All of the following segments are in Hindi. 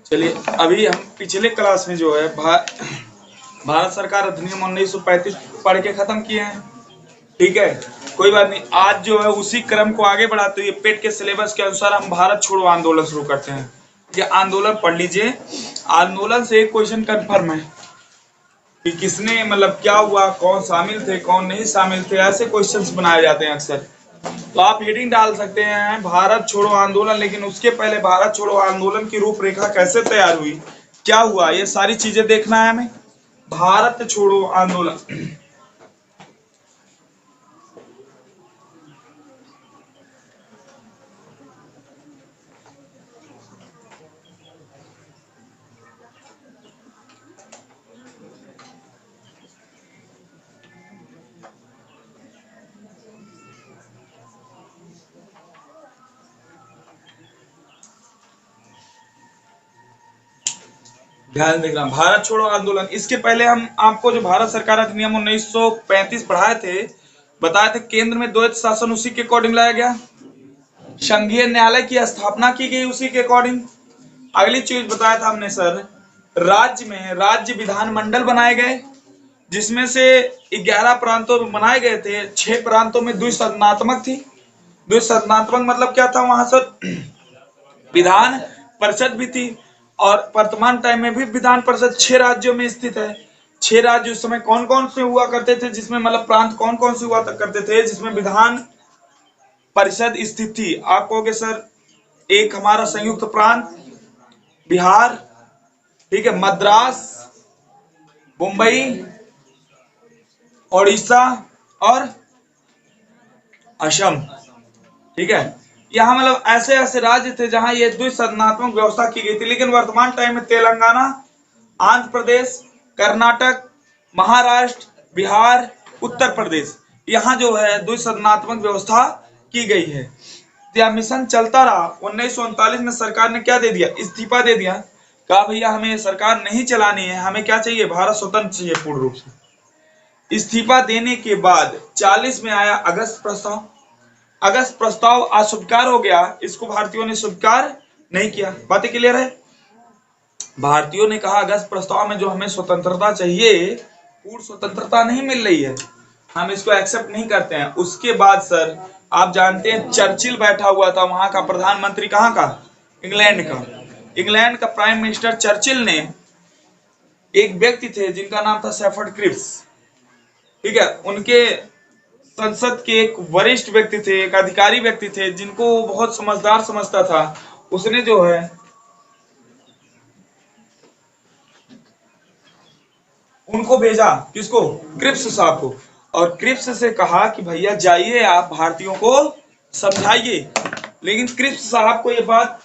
चलिए, अभी हम पिछले क्लास में जो है भारत सरकार अधिनियम 1935 पढ़ के खत्म किए हैं। ठीक है, कोई बात नहीं। आज जो है उसी क्रम को आगे बढ़ाते हुए पेट के सिलेबस के अनुसार हम भारत छोड़ो आंदोलन शुरू करते हैं। ये आंदोलन पढ़ लीजिए। आंदोलन से एक क्वेश्चन कंफर्म है कि किसने, मतलब क्या हुआ, कौन शामिल थे, कौन नहीं शामिल थे, ऐसे क्वेश्चंस बनाए जाते हैं अक्सर। तो आप हेडिंग डाल सकते हैं भारत छोड़ो आंदोलन, लेकिन उसके पहले भारत छोड़ो आंदोलन की रूपरेखा कैसे तैयार हुई, क्या हुआ, ये सारी चीजें देखना है हमें। भारत छोड़ो आंदोलन ध्यान देखना, भारत छोड़ो आंदोलन। इसके पहले हम आपको जो भारत सरकार अधिनियम 1935 पढ़ाए थे, बताए थे केंद्र में द्वैत शासन उसी के अकॉर्डिंग लाया गया, संघीय न्यायालय की स्थापना की गई उसी के अकॉर्डिंग। अगली चीज बताया था हमने सर, राज्य में राज्य विधानमंडल बनाए गए, जिसमें से 11 प्रांतों में बनाए गए थे। 6 प्रांतों में द्विसदनात्मक थी। द्विसदनात्मक मतलब क्या था, वहां सर विधान परिषद भी थी, और वर्तमान टाइम में भी विधान परिषद 6 राज्यों में स्थित है। 6 राज्य उस समय कौन कौन से हुआ करते थे, जिसमें मतलब प्रांत कौन कौन से हुआ करते थे जिसमें विधान परिषद स्थित थी। आप कहोगे सर, एक हमारा संयुक्त प्रांत बिहार, ठीक है, मद्रास, मुंबई, ओडिशा और असम। ठीक है, यहाँ मतलब ऐसे ऐसे राज्य थे जहां ये द्विसदनात्मक व्यवस्था की गई थी। लेकिन वर्तमान टाइम में तेलंगाना, आंध्र प्रदेश, कर्नाटक, महाराष्ट्र, बिहार, उत्तर प्रदेश, यहाँ जो है द्विसदनात्मक व्यवस्था की गई है। यह मिशन चलता रहा। 1939 में सरकार ने क्या दे दिया, इस्तीफा दे दिया। कहा भैया हमें सरकार नहीं चलानी है, हमें क्या चाहिए, भारत स्वतंत्र चाहिए पूर्ण रूप से। इस्तीफा देने के बाद 40 में आया अगस्त प्रस्ताव। अगस्त प्रस्ताव अस्वीकार हो गया, इसको भारतीयों ने स्वीकार नहीं किया। बातें क्लियर है। भारतीयों ने कहा अगस्त प्रस्ताव में जो हमें स्वतंत्रता चाहिए, पूर्ण स्वतंत्रता नहीं मिल रही है, हम इसको एक्सेप्ट नहीं करते हैं। उसके बाद सर आप जानते हैं चर्चिल बैठा हुआ था, वहां का प्रधानमंत्री, कहां का, इंग्लैंड का। इंग्लैंड का प्राइम मिनिस्टर चर्चिल ने, एक व्यक्ति थे जिनका नाम था सेफर्ड क्रिप्स, ठीक है, उनके संसद के एक वरिष्ठ व्यक्ति थे, एक अधिकारी व्यक्ति थे, जिनको बहुत समझदार समझता था। उसने जो है उनको भेजा, किसको, क्रिप्स साहब को, और क्रिप्स से कहा कि भैया जाइए आप भारतीयों को समझाइए। लेकिन क्रिप्स साहब को ये बात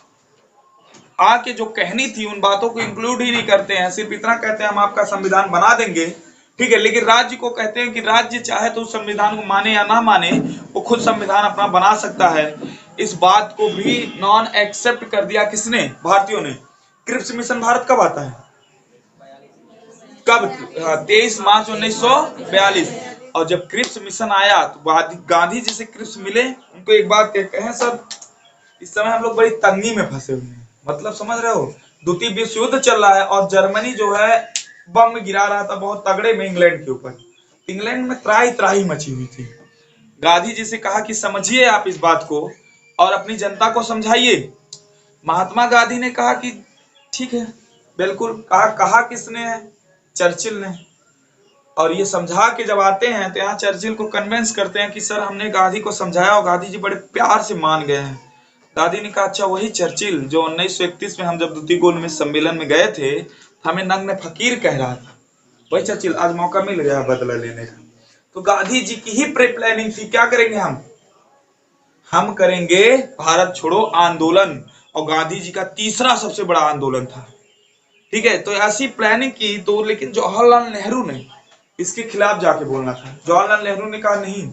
आके जो कहनी थी, उन बातों को इंक्लूड ही नहीं करते हैं। सिर्फ इतना कहते हैं हम आपका संविधान बना देंगे, ठीक है, लेकिन राज्य को कहते हैं कि राज्य चाहे तो उस संविधान को माने या ना माने, वो खुद संविधान अपना बना सकता है। इस बात को भी नॉन एक्सेप्ट कर दिया किसने, भारतीयों ने। क्रिप्स मिशन भारत कब आता है, कब, 23 मार्च 1942। और जब क्रिप्स मिशन आया तो गांधी जी से क्रिप्स मिले, उनको एक बात कहते हैं सर, इस समय हम लोग बड़ी तंगी में फंसे हुए हैं, मतलब समझ रहे हो, द्वितीय विश्व युद्ध चल रहा है और जर्मनी जो है बम गिरा रहा था बहुत तगड़े में इंग्लैंड के ऊपर। इंग्लैंड में त्राही त्राही मची हुई थी। गांधी जी से कहा कि समझिए आप इस बात को और अपनी जनता को समझाइए। महात्मा गांधी ने कहा कि ठीक है, बिल्कुल। कहा किसने है, चर्चिल ने। और ये समझा के जब आते हैं तो यहाँ चर्चिल को कन्विंस करते हैं कि सर हमने गांधी को समझाया, और गांधी जी बड़े प्यार से मान गए हैं। गांधी ने कहा अच्छा वही चर्चिल जो 1931 में हम जब द्वितीय गोल में सम्मेलन में गए थे, हमें नग्न फकीर कह रहा था, वही चर्चिल। आज मौका मिल गया बदला लेने का। तो गांधी जी की ही प्री प्लानिंग थी, क्या करेंगे हम करेंगे भारत छोड़ो आंदोलन, और गांधी जी का तीसरा सबसे बड़ा आंदोलन था। ठीक है, तो ऐसी प्लानिंग की तो, लेकिन जवाहरलाल नेहरू ने इसके खिलाफ जाके बोलना था। जवाहरलाल नेहरू ने कहा नहीं,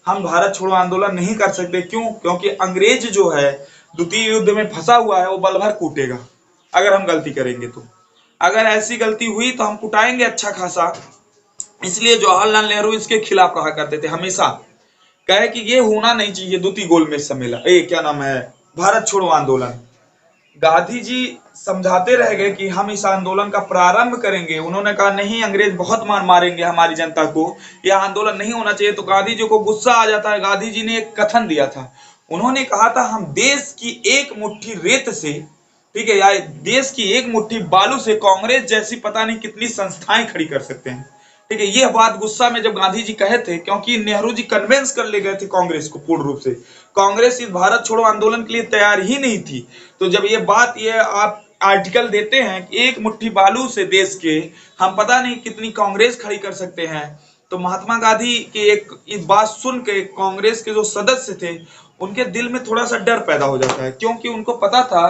हम भारत छोड़ो आंदोलन नहीं कर सकते। क्यों, क्योंकि अंग्रेज जो है द्वितीय युद्ध में फंसा हुआ है, वो बल भर कूटेगा अगर हम गलती करेंगे तो। अगर ऐसी गलती हुई तो हम कुटाएंगे अच्छा खासा। इसलिए जवाहरलाल नेहरू इसके खिलाफ रहा करते थे हमेशा। कहे कि ये होना नहीं चाहिए द्वितीय गोलमेज सम्मेलन, क्या नाम है, भारत छोड़ो आंदोलन। गांधी जी समझाते रह गए कि हम इस आंदोलन का प्रारंभ करेंगे। उन्होंने कहा नहीं, अंग्रेज बहुत मार मारेंगे हमारी जनता को, यह आंदोलन नहीं होना चाहिए। तो गांधी जी को गुस्सा आ जाता है। गांधी जी ने एक कथन दिया था। उन्होंने कहा था हम देश की एक मुट्ठी रेत से, ठीक है, या देश की एक मुट्ठी बालू से कांग्रेस जैसी पता नहीं कितनी संस्थाएं खड़ी कर सकते हैं। ठीक है, यह बात गुस्सा में जब गांधी जी कहे थे, क्योंकि नेहरू जी कन्विंस कर ले गए थे कांग्रेस को पूर्ण रूप से। कांग्रेस इस भारत छोड़ो आंदोलन के लिए तैयार ही नहीं थी। तो जब ये आप आर्टिकल देते हैं कि एक मुट्ठी बालू से देश के हम पता नहीं कितनी कांग्रेस खड़ी कर सकते हैं, तो महात्मा गांधी के एक बात सुन के कांग्रेस के जो सदस्य थे उनके दिल में थोड़ा सा डर पैदा हो जाता है, क्योंकि उनको पता था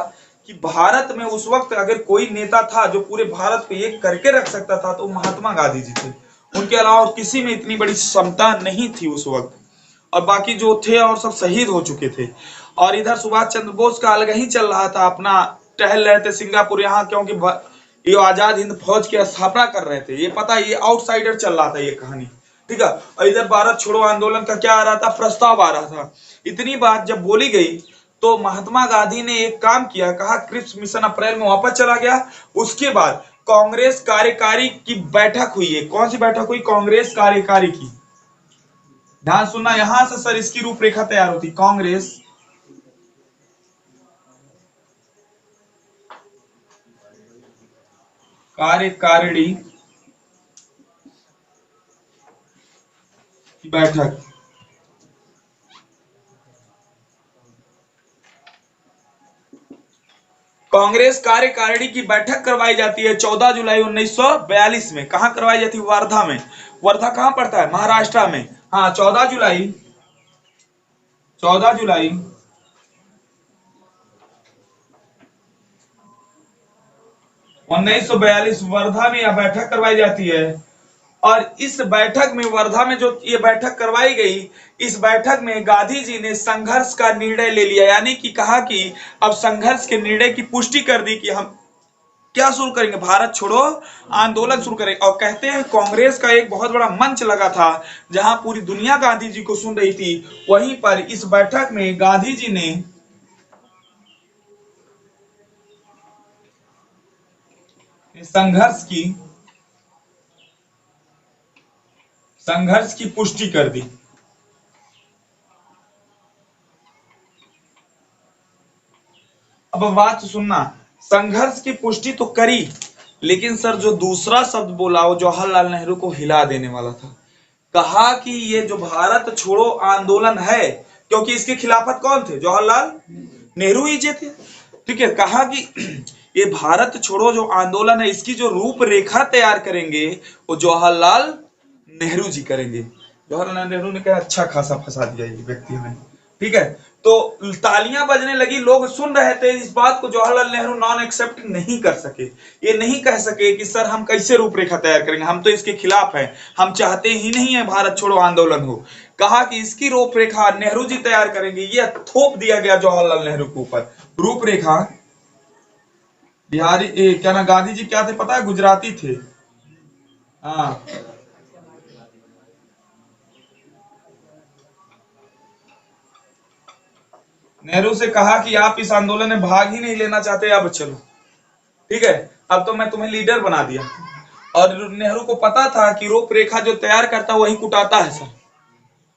कि भारत में उस वक्त अगर कोई नेता था जो पूरे भारत को एक करके रख सकता था तो महात्मा गांधी जी थे। उनके अलावा और किसी में इतनी बड़ी क्षमता नहीं थी उस वक्त, और बाकी जो थे और सब शहीद हो चुके थे। और इधर सुभाष चंद्र बोस का अलग ही चल रहा था, अपना टहल रहे थे सिंगापुर यहाँ, क्योंकि ये आजाद हिंद फौज की स्थापना कर रहे थे। ये पता, ये आउटसाइडर चल रहा था ये कहानी, ठीक है। और इधर भारत छोड़ो आंदोलन का क्या आ रहा था, प्रस्ताव आ रहा था। इतनी बात जब बोली गई तो महात्मा गांधी ने एक काम किया, कहा क्रिप्स मिशन अप्रैल में वापस चला गया। उसके बाद कांग्रेस कार्यकारी की बैठक हुई है। कौन सी बैठक हुई, कांग्रेस कार्यकारी की। ध्यान सुनना, यहां से सर इसकी रूपरेखा तैयार होती। कांग्रेस कार्यकारिणी की बैठक। कांग्रेस कार्यकारिणी की बैठक करवाई जाती है 14 जुलाई 1942 में। कहां करवाई जाती है, वर्धा में। वर्धा कहां पड़ता है, महाराष्ट्र में। हाँ, 14 जुलाई 1942 वर्धा में यह बैठक करवाई जाती है। और इस बैठक में, वर्धा में जो ये बैठक करवाई गई, इस बैठक में गांधी जी ने संघर्ष का निर्णय ले लिया, यानी कि कहा कि अब संघर्ष के निर्णय की पुष्टि कर दी कि हम क्या शुरू करेंगे, भारत छोड़ो आंदोलन शुरू करेंगे। और कहते हैं कांग्रेस का एक बहुत बड़ा मंच लगा था जहां पूरी दुनिया गांधी जी को सुन रही थी। वहीं पर इस बैठक में गांधी जी ने संघर्ष की पुष्टि कर दी। अब बात सुनना, संघर्ष की पुष्टि तो करी, लेकिन सर जो दूसरा शब्द बोला वो जवाहरलाल नेहरू को हिला देने वाला था। कहा कि ये जो भारत छोड़ो आंदोलन है, क्योंकि इसके खिलाफत कौन थे, जवाहरलाल नेहरू ही थे, ठीक है। कहा कि ये भारत छोड़ो जो आंदोलन है, इसकी जो रूपरेखा तैयार करेंगे वो जवाहरलाल नेहरू जी करेंगे। जवाहरलाल नेहरू ने कहा अच्छा खासा फंसा दिया ये व्यक्ति हमें, ठीक है। तो तालियां बजने लगी, लोग सुन रहे थे इस बात को। जवाहरलाल नेहरू नॉन एक्सेप्ट नहीं कर सके, ये नहीं कह सके कि सर हम कैसे रूपरेखा तैयार करेंगे, हम तो इसके खिलाफ हैं, हम चाहते ही नहीं है भारत छोड़ो आंदोलन हो। कहा कि इसकी रूपरेखा नेहरू जी तैयार करेंगे। ये थोप दिया गया जवाहरलाल नेहरू के ऊपर रूपरेखा। बिहारी क्या ना, गांधी जी क्या थे पता है, गुजराती थे। हाँ, नेहरू से कहा कि आप इस आंदोलन में भाग ही नहीं लेना चाहते, अब चलो, ठीक है, अब तो मैं तुम्हें लीडर बना दिया। और नेहरू को पता था कि रूपरेखा जो तैयार करता वही कुटाता है सर,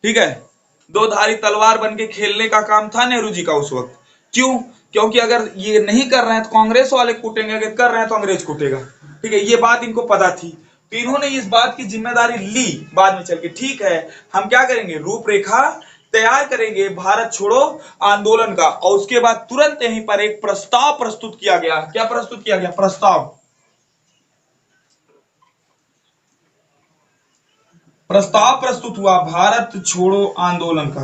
ठीक है। दो धारी तलवार बन के खेलने का काम था नेहरू जी का उस वक्त। क्यों, क्योंकि अगर ये नहीं कर रहे हैं तो कांग्रेस वाले कूटेंगे, अगर कर रहे हैं तो अंग्रेज कूटेगा, ठीक है। ये बात इनको पता थी, तो इन्होंने इस बात की जिम्मेदारी ली बाद में चल के, ठीक है हम क्या करेंगे, रूपरेखा तैयार करेंगे भारत छोड़ो आंदोलन का। और उसके बाद तुरंत यहीं पर एक प्रस्ताव प्रस्तुत किया गया। क्या प्रस्तुत किया गया, प्रस्ताव प्रस्तुत हुआ भारत छोड़ो आंदोलन का।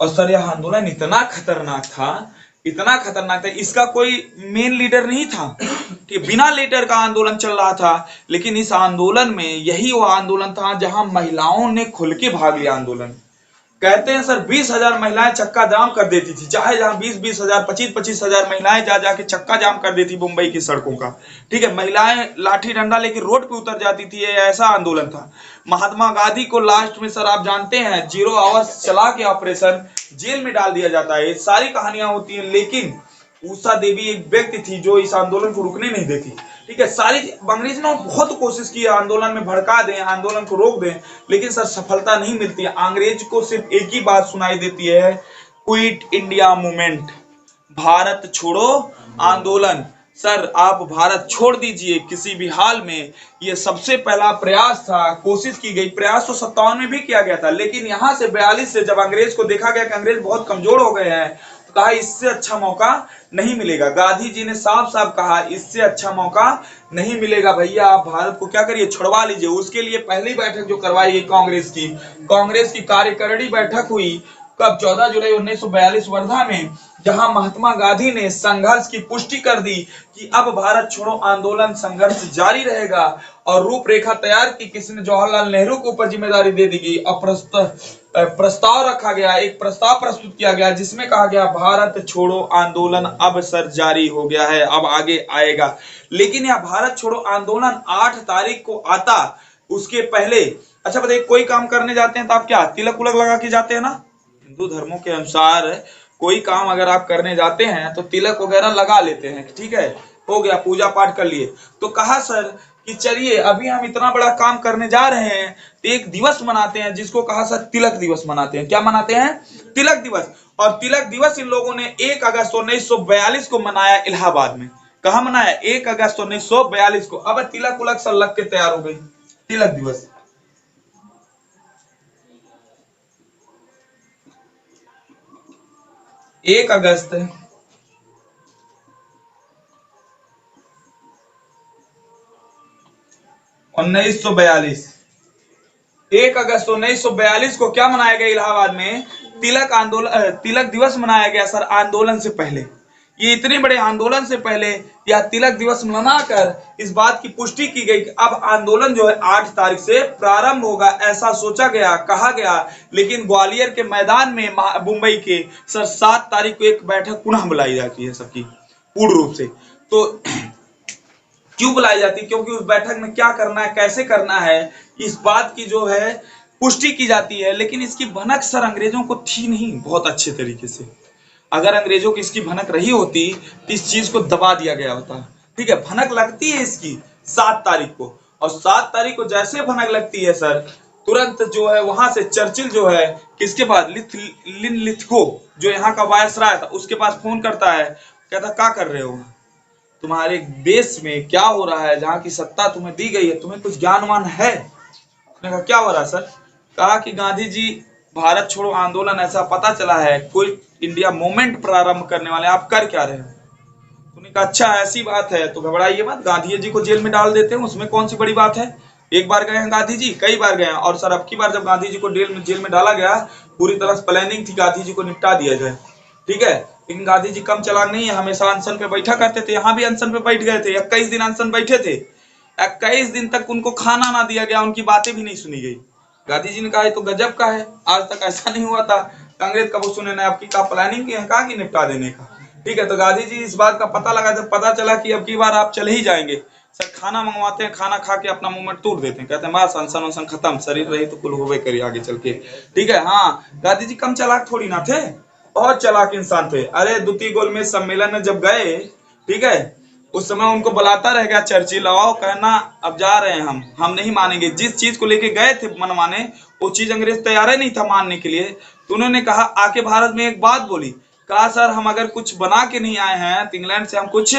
और सर यह आंदोलन इतना खतरनाक था, इतना खतरनाक था, इसका कोई मेन लीडर नहीं था कि बिना लीडर का आंदोलन चल रहा था। लेकिन इस आंदोलन में यही वो आंदोलन था जहां महिलाओं ने खुल के भाग लिया आंदोलन। कहते हैं सर 20,000 महिलाएं चक्का जाम कर देती थी, चाहे जहां 20-20 हजार 25-25 हजार महिलाएं जा जाके चक्का जाम कर देती मुंबई की सड़कों का। ठीक है, महिलाएं लाठी डंडा लेके रोड पे उतर जाती थी, ये ऐसा आंदोलन था। महात्मा गांधी को लास्ट में सर आप जानते हैं 0 आवर्स चला के ऑपरेशन जेल में डाल दिया जाता है। ये सारी कहानियां होती है, लेकिन उषा देवी एक व्यक्ति थी जो इस आंदोलन को रुकने नहीं देती। ठीक है, सारी अंग्रेज ने बहुत कोशिश की आंदोलन में भड़का दें, आंदोलन को रोक दें, लेकिन सर सफलता नहीं मिलती है। अंग्रेज को सिर्फ एक ही बात सुनाई देती है, क्विट इंडिया मूवमेंट, भारत छोड़ो आंदोलन। सर आप भारत छोड़ दीजिए किसी भी हाल में। ये सबसे पहला प्रयास था, कोशिश की गई। प्रयास तो 57 में भी किया गया था, लेकिन यहां से 42 से जब अंग्रेज को देखा गया कि अंग्रेज बहुत कमजोर हो गए हैं, तो कहा इससे अच्छा मौका नहीं मिलेगा। गांधी जी ने साफ साफ कहा इससे अच्छा मौका नहीं मिलेगा भैया, आप भारत को क्या करिए, छुड़वा लीजिए। उसके लिए पहली बैठक जो करवाई गई कांग्रेस की कार्यकारिणी बैठक हुई कब, 14 जुलाई 1942 वर्धा में, जहां महात्मा गांधी ने संघर्ष की पुष्टि कर दी कि अब भारत छोड़ो आंदोलन संघर्ष जारी रहेगा, और रूपरेखा तैयार की। किसी ने जवाहरलाल नेहरू को ऊपर जिम्मेदारी दे दी गई, और प्रस्ताव रखा गया, एक प्रस्ताव प्रस्तुत किया गया जिसमें कहा गया भारत छोड़ो आंदोलन अब सर जारी हो गया है, अब आगे आएगा। लेकिन यह भारत छोड़ो आंदोलन 8 तारीख को आता, उसके पहले अच्छा बताइए, कोई काम करने जाते हैं तो आप क्या तिलक उलक लगा के जाते हैं ना? हिंदू धर्मों के अनुसार कोई काम अगर आप करने जाते हैं तो तिलक वगैरह लगा लेते हैं। ठीक है, हो गया, पूजा पाठ कर लिए। तो कहा सर कि चलिए अभी हम इतना बड़ा काम करने जा रहे हैं तो एक दिवस मनाते हैं, जिसको कहा सर तिलक दिवस मनाते हैं। क्या मनाते हैं? तिलक दिवस। और तिलक दिवस इन लोगों ने 1 अगस्त 1942 को मनाया इलाहाबाद में। कहा मनाया? 1 अगस्त 1942 को। अब तिलक उलक सब लग के तैयार हो गई, तिलक दिवस। 1 अगस्त 1942, 1 अगस्त 1942 को क्या मनाया गया इलाहाबाद में? तिलक दिवस मनाया गया सर, आंदोलन से पहले। ये इतने बड़े आंदोलन से पहले यह तिलक दिवस मनाकर इस बात की पुष्टि की गई कि अब आंदोलन जो है 8 तारीख से प्रारंभ होगा, ऐसा सोचा गया, कहा गया। लेकिन ग्वालियर के मैदान में मुंबई के सर 7 तारीख को एक बैठक पुनः बुलाई जाती है सबकी पूर्ण रूप से। तो क्यों बुलाई जाती है? क्योंकि उस बैठक में क्या करना है, कैसे करना है, इस बात की जो है पुष्टि की जाती है। लेकिन इसकी भनक सर अंग्रेजों को थी नहीं बहुत अच्छे तरीके से। अगर अंग्रेजों की इसकी भनक रही होती तो इस चीज को दबा दिया गया होता। ठीक है, भनक लगती है इसकी 7 तारीख को, और 7 तारीख को जैसे भनक लगती है सर, तुरंत जो है वहां से चर्चिल जो है किसके पास, लिथगो जो यहाँ का वायसराय था, उसके पास फोन करता है। कहता क्या कर रहे हो, तुम्हारे देश में क्या हो रहा है, जहाँ की सत्ता तुम्हें दी गई है, तुम्हें कुछ ज्ञानवान है? उसने कहा क्या हो रहा है सर? कहा कि गांधी जी भारत छोड़ो आंदोलन ऐसा पता चला है, कोई इंडिया मूवमेंट प्रारंभ करने वाले, आप कर क्या रहे हो? तूने कहा अच्छा ऐसी बात है तो घबराइए मत, गांधी जी को जेल में डाल देते हैं, उसमें कौन सी बड़ी बात है। एक बार गए हैं गांधी जी, कई बार गए हैं। और सर अब की बार जब गांधी जी को जेल में डाला गया, पूरी तरह से प्लानिंग थी गांधी जी को निपटा दिया जाए। ठीक है, लेकिन गांधी जी कम चालाक नहीं है, हमेशा अनशन पे बैठा करते थे। यहाँ भी अनशन पे बैठ गए थे, 21 दिन अनशन बैठे थे। 21 दिन तक उनको खाना ना दिया गया, उनकी बातें भी नहीं सुनी गई। गांधी जी ने कहा तो गजब का है, आज तक ऐसा नहीं हुआ था। कांग्रेस का वो सुने ना, आपकी का प्लानिंग है, कहा कि निपटा देने का। ठीक है, तो गांधी जी इस बात का पता लगा, जब पता चला कि अब की बार आप चले ही जाएंगे, सर खाना मंगवाते हैं, खाना खा के अपना मूवमेंट तोड़ देते हैं। कहते हैं बस अनशन वनशन खत्म, शरीर रही तो कुल होवे करिए आगे चल के। ठीक है, हाँ गांधी जी कम चालाक थोड़ी ना थे, बहुत चालाक इंसान थे। अरे द्वितीय गोलमेज सम्मेलन में जब गए, ठीक है, उस समय उनको बुलाता रह गया चर्चिल, आओ, कहना अब जा रहे हैं हम नहीं मानेंगे। जिस चीज को लेके गए थे मनवाने, वो चीज अंग्रेज तैयार नहीं था मानने के लिए। तो उन्होंने कहा आके भारत में एक बात बोली, कहा सर हम अगर कुछ बना के नहीं आए हैं तो इंग्लैंड से हम कुछ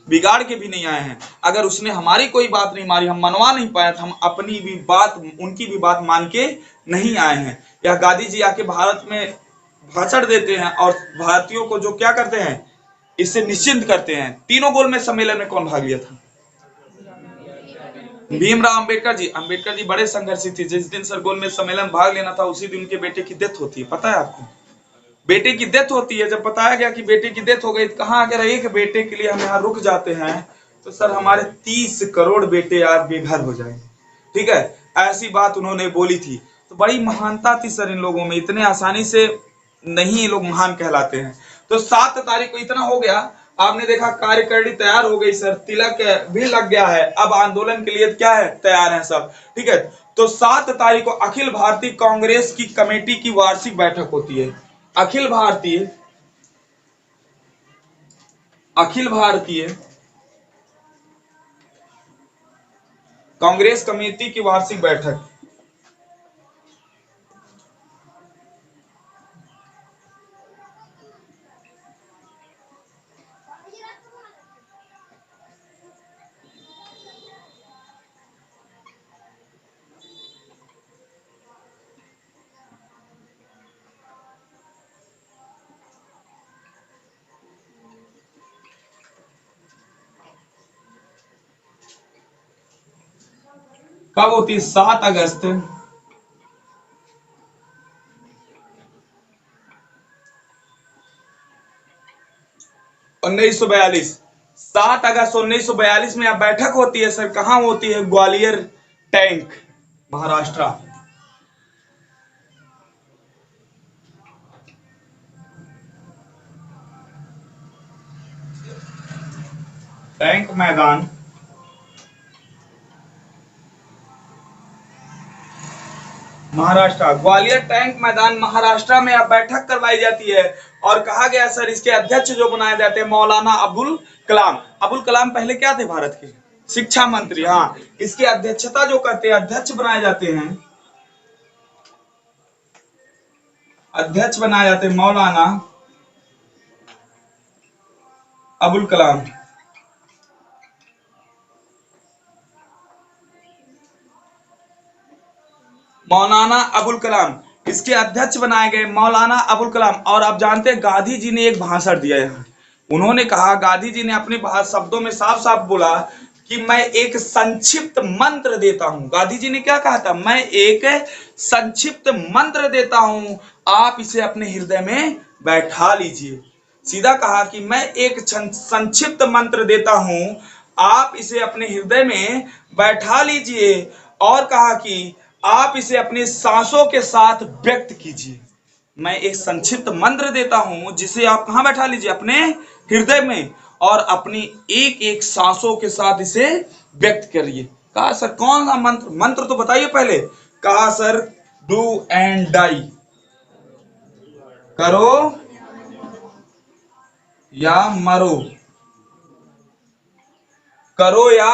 बिगाड़ के भी नहीं आए हैं। अगर उसने हमारी कोई बात नहीं मारी, हम मनवा नहीं पाए, तो हम अपनी भी बात, उनकी भी बात मान के नहीं आए हैं। या गांधी जी आके भारत में भाषण देते हैं और भारतीयों को जो क्या करते हैं, इससे निश्चिंत करते हैं। तीनों गोलमेज सम्मेलन में कौन भाग लिया था? भीमराव अंबेडकर जी बड़े संघर्षी थे। जिस दिन सर गोलमेज सम्मेलन भाग लेना था, उसी दिन उनके बेटे की डेथ होती है, पता है आपको? बेटे की डेथ होती है। जब बताया गया कि बेटे की डेथ हो गई, कहा अगर एक बेटे के लिए हम यहाँ रुक जाते हैं तो सर हमारे 30 करोड़ बेटे आज बेघर हो जाएंगे। ठीक है, ऐसी बात उन्होंने बोली थी। तो बड़ी महानता थी सर इन लोगों में, इतने आसानी से नहीं ये लोग महान कहलाते हैं। तो 7 तारीख को इतना हो गया, आपने देखा कार्यकारिणी तैयार हो गई सर, तिलक भी लग गया है, अब आंदोलन के लिए क्या है, तैयार है सब, ठीक है। तो 7 तारीख को अखिल भारतीय कांग्रेस की कमेटी की वार्षिक बैठक होती है। अखिल भारतीय कांग्रेस कमेटी की वार्षिक बैठक। कब होती है? 7 अगस्त 1942। 7 अगस्त 1942 में यह बैठक होती है सर। कहां होती है? ग्वालियर टैंक, महाराष्ट्र। टैंक मैदान, महाराष्ट्र। ग्वालियर टैंक मैदान महाराष्ट्र में अब बैठक करवाई जाती है। और कहा गया सर, इसके अध्यक्ष जो बनाए जाते हैं मौलाना अबुल कलाम। अबुल कलाम पहले क्या थे? भारत के शिक्षा मंत्री। हाँ, इसकी अध्यक्षता जो करते हैं, अध्यक्ष बनाए जाते हैं, अध्यक्ष बनाए जाते हैं मौलाना अबुल कलाम। मौलाना अबुल कलाम इसके अध्यक्ष बनाए गए, मौलाना अबुल कलाम। और आप जानते हैं गांधी जी ने एक भाषण दिया है। उन्होंने कहा, गांधी जी ने अपने शब्दों में साफ साफ बोला कि मैं एक संक्षिप्त मंत्र देता हूं। गांधी जी ने क्या कहा था? मैं एक संक्षिप्त मंत्र देता हूं, आप इसे अपने हृदय में बैठा लीजिए। सीधा कहा कि मैं एक संक्षिप्त मंत्र देता हूं, आप इसे अपने हृदय में बैठा लीजिए। और कहा कि आप इसे अपनी सांसों के साथ व्यक्त कीजिए। मैं एक संक्षिप्त मंत्र देता हूं, जिसे आप कहां बैठा लीजिए? अपने हृदय में, और अपनी एक एक सांसों के साथ इसे व्यक्त करिए। कहा सर कौन सा मंत्र? मंत्र तो बताइए पहले। कहा सर, डू एंड डाई, करो या मरो, करो या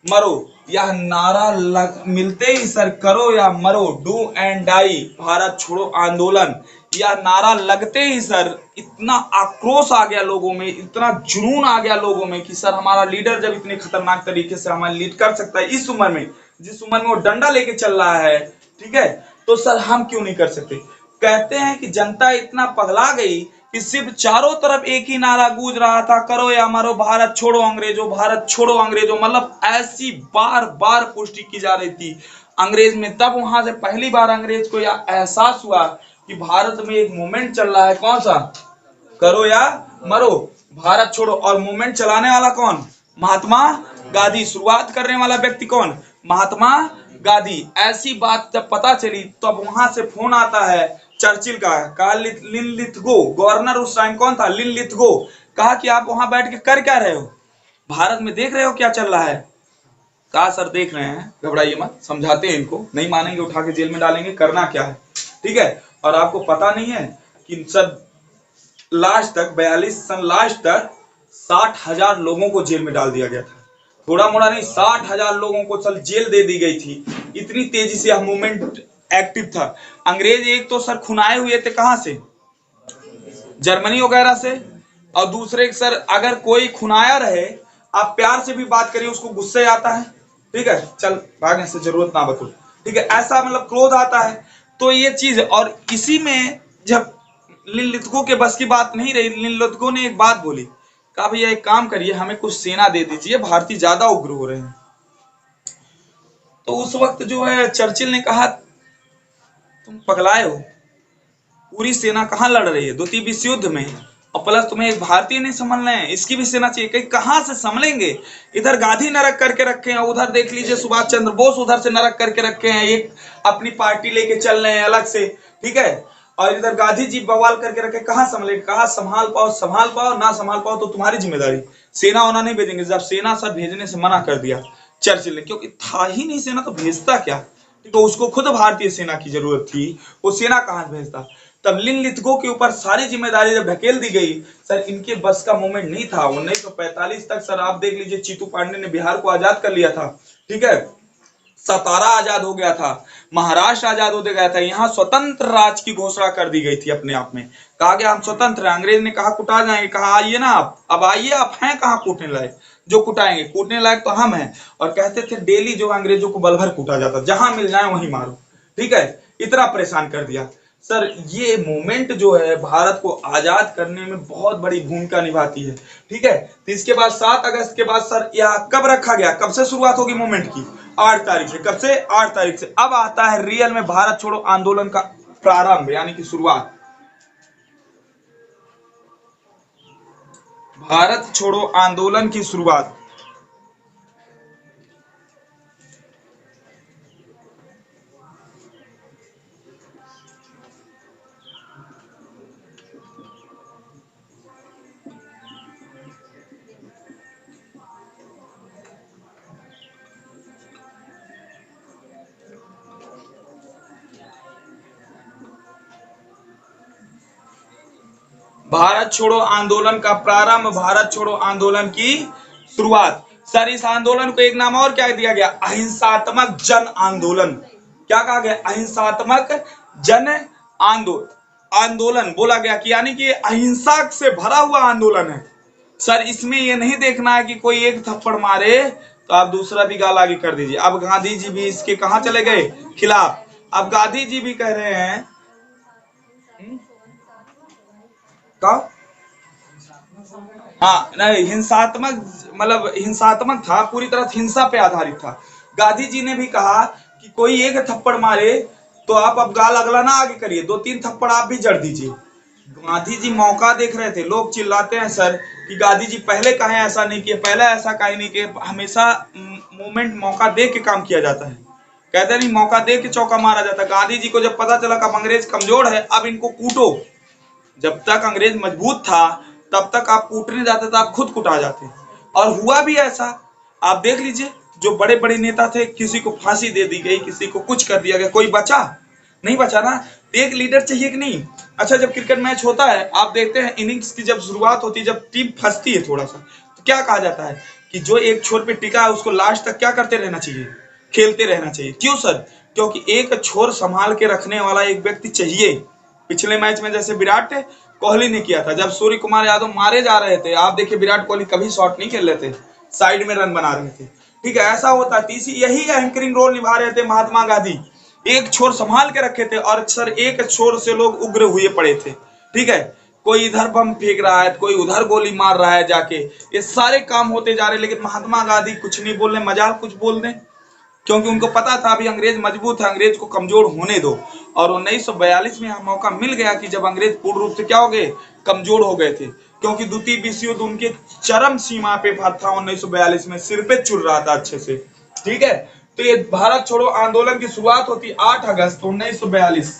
मरो। यह नारा मिलते ही सर, करो या मरो, डू एंड डाई, भारत छोड़ो आंदोलन, यह नारा लगते ही सर इतना आक्रोश आ गया लोगों में, इतना जुनून आ गया लोगों में कि सर हमारा लीडर जब इतने खतरनाक तरीके से हमारा लीड कर सकता है इस उम्र में, जिस उम्र में वो डंडा लेके चल रहा है, ठीक है, तो सर हम क्यों नहीं कर सकते। कहते हैं कि जनता इतना पगला गई कि सिर्फ चारों तरफ एक ही नारा गूंज रहा था, करो या मरो, भारत छोड़ो अंग्रेजों, भारत छोड़ो अंग्रेजों। मतलब ऐसी बार बार पुष्टि की जा रही थी अंग्रेज में। तब वहां से पहली बार अंग्रेज को यह एहसास हुआ कि भारत में एक मूवमेंट चल रहा है। कौन सा? करो या मरो, भारत छोड़ो। और मूवमेंट चलाने वाला कौन? महात्मा गांधी। शुरुआत करने वाला व्यक्ति कौन? महात्मा गांधी। ऐसी बात जब पता चली तब वहां से फोन आता है चर्चिल का लिनलिथगो, गवर्नर उस टाइम कौन था? लिनलिथगो। कहा कि आप वहां बैठ के कर क्या रहे हो? भारत में देख रहे हो क्या चल रहा है? कहा सर देख रहे हैं, घबराइए मत, समझाते हैं इनको, नहीं मानेंगे उठा के जेल में डालेंगे, करना क्या है, ठीक है। और आपको पता नहीं है कि सर लास्ट तक 42 सन लास्ट तक 60,000 लोगों को जेल में डाल दिया गया था। थोड़ा मोड़ा नहीं, 60,000 लोगों को सर जेल दे दी गई थी। इतनी तेजी से यह मूवमेंट एक्टिव था। अंग्रेज एक तो सर खुनाए हुए थे, कहां से? जर्मनी वगैरह से। और दूसरे सर अगर कोई खुनाया रहे, आप प्यार से भी बात करिए, उसको गुस्से आता है, ठीक है, चल भागने से जरूरत ना बतो, ठीक है, ऐसा मतलब क्रोध आता है। तो ये चीज, और इसी में जब लिनलिथगो के बस की बात नहीं रही, लिनलिथगो ने एक बात बोली, कहा भैया एक काम करिए, हमें कुछ सेना दे दीजिए, भारतीय ज्यादा उग्र हो रहे हैं। तो उस वक्त जो है चर्चिल ने कहा तुम पगलाए हो, पूरी सेना कहां लड़ रही है? द्वितीय विश्व युद्ध में और प्लस तुम्हें एक भारतीय नहीं संभलना है, इसकी भी सेना चाहिए। कहीं कहां से संभलेंगे? इधर गांधी नरक करके रखे हैं, उधर देख लीजिए सुभाष चंद्र बोस उधर से नरक करके रखे हैं, एक अपनी पार्टी लेके चल रहे हैं अलग से, ठीक है। और इधर गांधी जी बवाल करके रखे, कहां संभले? कहा संभाल पाओ ना संभाल पाओ तो तुम्हारी जिम्मेदारी। सेना होना नहीं भेजेंगे। जब सेना सर भेजने से मना कर दिया चर्चिल ने, क्योंकि था ही नहीं सेना तो भेजता क्या, ठीक है। उसको खुद भारतीय सेना की जरूरत थी, वो सेना कहां भेजता। तब लिनलिथगो के ऊपर सारी जिम्मेदारी जब ढकेल दी गई, सर इनके बस का मूवमेंट नहीं था। 1945 तक सर आप देख लीजिए चीतू पांडे ने बिहार को आजाद कर लिया था, ठीक है। सतारा आजाद हो गया था, महाराष्ट्र आजाद हो गया था, यहाँ स्वतंत्र राज्य की घोषणा कर दी गई थी अपने आप में। कहा गया हम स्वतंत्र हैं। अंग्रेज ने कहा कुटा जाएंगे, कहा आइए ना आप, अब आइए, आप हैं कहाँ कूटने लायक, जो कुटाएंगे, कूटने लायक तो हम हैं। और कहते थे डेली जो अंग्रेजों को बलभर कूटा जाता, जहां मिल जाए वहीं मारो, ठीक है। इतना परेशान कर दिया। सर ये मूवमेंट जो है भारत को आजाद करने में बहुत बड़ी भूमिका निभाती है, ठीक है। तो इसके बाद 7 अगस्त के बाद सर यह कब रखा गया, कब से शुरुआत होगी मूवमेंट की? 8 तारीख से। कब से? 8 तारीख से। अब आता है रियल में भारत छोड़ो आंदोलन का प्रारंभ यानी कि शुरुआत। भारत छोड़ो आंदोलन की शुरुआत। भारत छोड़ो आंदोलन का प्रारंभ, भारत छोड़ो आंदोलन की शुरुआत। सर इस आंदोलन को एक नाम और क्या दिया गया? अहिंसात्मक जन आंदोलन। क्या कहा गया? अहिंसात्मक जन आंदोलन बोला गया कि यानी कि अहिंसा से भरा हुआ आंदोलन है। सर इसमें यह नहीं देखना है कि कोई एक थप्पड़ मारे तो आप दूसरा भी गाल आगे कर दीजिए। अब गांधी जी भी इसके कहां चले गए? खिलाफ। अब गांधी जी भी कह रहे हैं का हाँ नहीं, हिंसात्मक मतलब हिंसात्मक था, पूरी तरह हिंसा पे आधारित था। गांधी जी ने भी कहा कि कोई एक थप्पड़ मारे तो आप अब गाल अगला ना आगे करिए, 2-3 थप्पड़ आप भी जड़ दीजिए। गांधी जी मौका देख रहे थे। लोग चिल्लाते हैं सर कि गांधी जी पहले कहे ऐसा नहीं किया, पहले ऐसा कहे नहीं किया। हमेशा मूवमेंट मौका दे के काम किया जाता है, कहते नहीं मौका दे के चौका मारा जाता है। गांधी जी को जब पता चला कि अंग्रेज कमजोर है, अब इनको कूटो। जब तक अंग्रेज मजबूत था तब तक आप कूटने जाते थे, आप खुद कुटा जाते। और हुआ भी ऐसा। आप देख लीजिए जो बड़े बड़े नेता थे, किसी को फांसी दे दी गई, किसी को कुछ कर दिया गया, कोई बचा नहीं बचा ना। एक लीडर चाहिए कि नहीं? अच्छा जब क्रिकेट मैच होता है आप देखते हैं, इनिंग्स की जब शुरुआत होती है, जब टीम फंसती है थोड़ा सा, तो क्या कहा जाता है कि जो एक छोर पे टिका है उसको लास्ट तक क्या करते रहना चाहिए? खेलते रहना चाहिए। क्यों सर? क्योंकि एक छोर संभाल के रखने वाला एक व्यक्ति चाहिए। पिछले मैच में जैसे विराट कोहली ने किया था, जब सूर्य कुमार यादव मारे जा रहे थे, आप देखिए विराट कोहली कभी शॉट नहीं खेल रहे थे, साइड में रन बना रहे थे, ठीक है। ऐसा होता तीसरी यही एंकरिंग रोल निभा रहे थे महात्मा गांधी। एक छोर संभाल के रखे थे और सर एक छोर से लोग उग्र हुए पड़े थे, ठीक है। कोई इधर बम फेंक रहा है, कोई उधर गोली मार रहा है जाके, ये सारे काम होते जा रहे, लेकिन महात्मा गांधी कुछ नहीं बोल रहे, मजाल कुछ बोल दें, क्योंकि उनको पता था अभी अंग्रेज मजबूत है, अंग्रेज को कमजोर होने दो। और 1942 में यह मौका मिल गया कि जब अंग्रेज पूर्ण रूप से क्या हो गए? कमजोर हो गए थे, क्योंकि द्वितीय विश्व युद्ध उनके चरम सीमा पे था। 1942 में सिर पे चुर रहा था अच्छे से, ठीक है। तो ये भारत छोड़ो आंदोलन की शुरुआत होती 8 अगस्त 1942।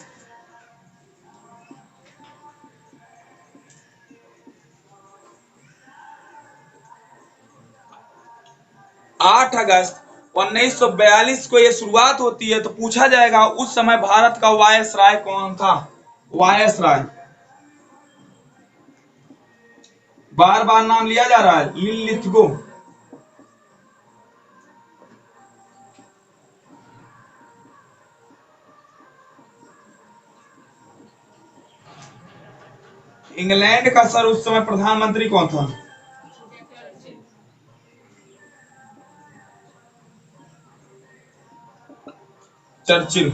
8 अगस्त 1942 को ये शुरुआत होती है। तो पूछा जाएगा उस समय भारत का वायसराय कौन था? वायसराय बार बार नाम लिया जा रहा है, लिनलिथगो। इंग्लैंड का सर उस समय प्रधानमंत्री कौन था? चर्चिल।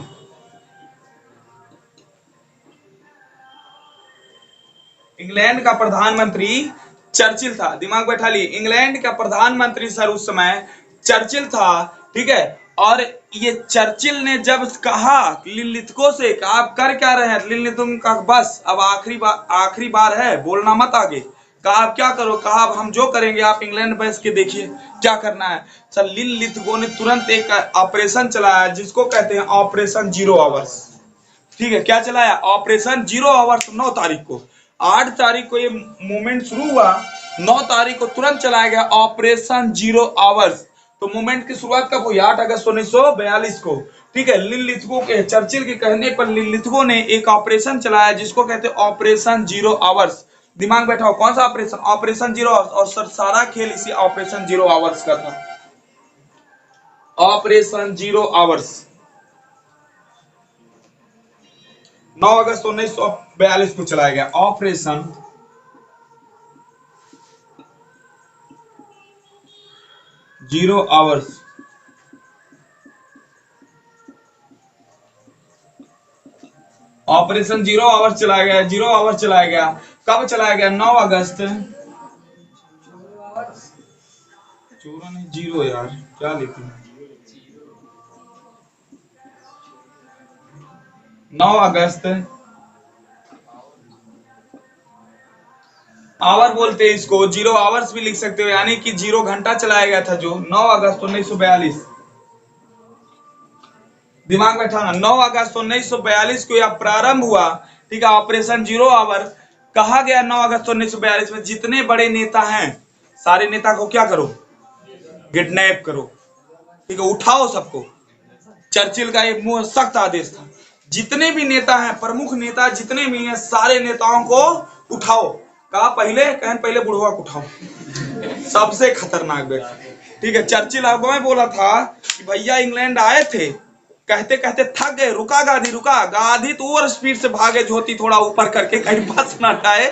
इंग्लैंड का प्रधानमंत्री चर्चिल था, दिमाग बैठा ली। इंग्लैंड का प्रधानमंत्री सर उस समय चर्चिल था, ठीक है। और ये चर्चिल ने जब कहा लिनलिथगो से कि आप कर क्या रहे हैं, लिनलिथगो का बस अब आखिरी बार है, बोलना मत आगे। कहा आप क्या करो, कहा अब हम जो करेंगे आप इंग्लैंड बैठ के देखिए क्या करना है। सर लिनलिथगो ने तुरंत एक ऑपरेशन चलाया जिसको कहते हैं ऑपरेशन 0 आवर्स। ठीक है, क्या चलाया, ऑपरेशन 0 आवर्स। 9 तारीख को, 8 तारीख को ये मूवमेंट शुरू हुआ, 9 तारीख को तुरंत चलाया गया ऑपरेशन 0 आवर्स। तो मूवमेंट की शुरुआत कब हुई, 8 अगस्त 1942 को। ठीक है, लिनलिथगो के चर्चिल के कहने पर लिनलिथगो ने एक ऑपरेशन चलाया जिसको कहते हैं ऑपरेशन 0 आवर्स। दिमाग बैठा हो, कौन सा ऑपरेशन, ऑपरेशन 0 आवर्स। और सर सारा खेल इसी ऑपरेशन 0 आवर्स का था, ऑपरेशन 0 आवर्स। 9 अगस्त 1942 को चलाया गया ऑपरेशन 0 आवर्स। ऑपरेशन 0 आवर्स चलाया गया, 0 आवर्स चलाया गया। कब चलाया गया, 9 अगस्त। चोरा नहीं, 0 यार क्या लिखी, 9 अगस्त। आवर बोलते हैं इसको, 0 आवर्स भी लिख सकते हो, यानी कि 0 घंटा चलाया गया था जो 9 अगस्त 1942। दिमाग में ठाना, 9 अगस्त 1942 को यह प्रारंभ हुआ। ठीक है, ऑपरेशन 0 आवर। कहा गया 9 अगस्त 1942 में जितने बड़े नेता हैं सारे नेता को क्या करो, किडनैप करो। ठीक है, उठाओ सबको। चर्चिल का एक मुंह सख्त आदेश था, जितने भी नेता हैं, प्रमुख नेता जितने भी हैं, सारे नेताओं को उठाओ। कहा पहले बुढ़वा को उठाओ, सबसे खतरनाक व्यक्ति। ठीक है, चर्चिल अगुआ बोला था कि भैया इंग्लैंड आए थे, कहते कहते थक गए, रुका गांधी रुका। गांधी तो और स्पीड से भागे, झोती थोड़ा ऊपर करके कहीं बस ना आए।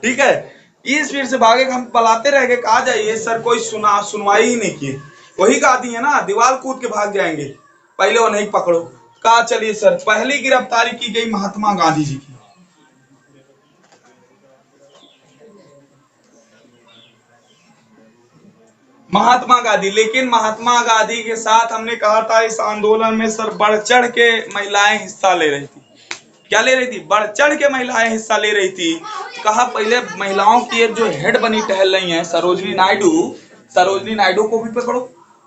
ठीक है, इस स्पीड से भागे, हम पलाते रह गए, कहा जाइए सर, कोई सुनवाई ही नहीं की। वही गांधी है ना, दीवार कूद के भाग जाएंगे, पहले वो नहीं पकड़ो। कहा चलिए सर, पहली गिरफ्तारी की गई महात्मा गांधी जी की। महात्मा गांधी, लेकिन महात्मा गांधी के साथ हमने कहा था इस आंदोलन में सर बढ़ चढ़ के महिलाएं हिस्सा ले रही थी। क्या ले रही थी, बढ़ चढ़ के महिलाएं हिस्सा ले रही थी। कहा पहले महिलाओं की एक जो हेड बनी टहल रही है सरोजनी नायडू, सरोजनी नायडू को भी पकड़ो।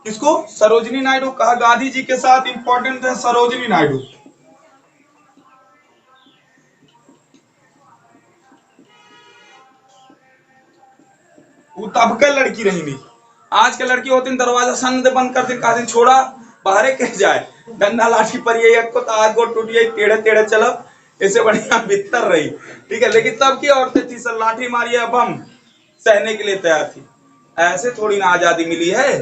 किसको, सरोजनी नायडू। कहा गांधी जी के साथ इंपॉर्टेंट है सरोजनी नायडू। वो तब का लड़की रही नहीं, आज के लड़की होती दरवाजा संग बंद कर दिन, कहा दिन छोड़ा बाहरे कह जाए, डंडा लाठी पर ये एक को आज गो टूटिए, टेढ़े टेढ़े चलब, इससे बढ़िया बितर रही। ठीक है, लेकिन तब की औरतें थी सर, लाठी मारिए बम सहने के लिए तैयार थी। ऐसे थोड़ी ना आजादी मिली है।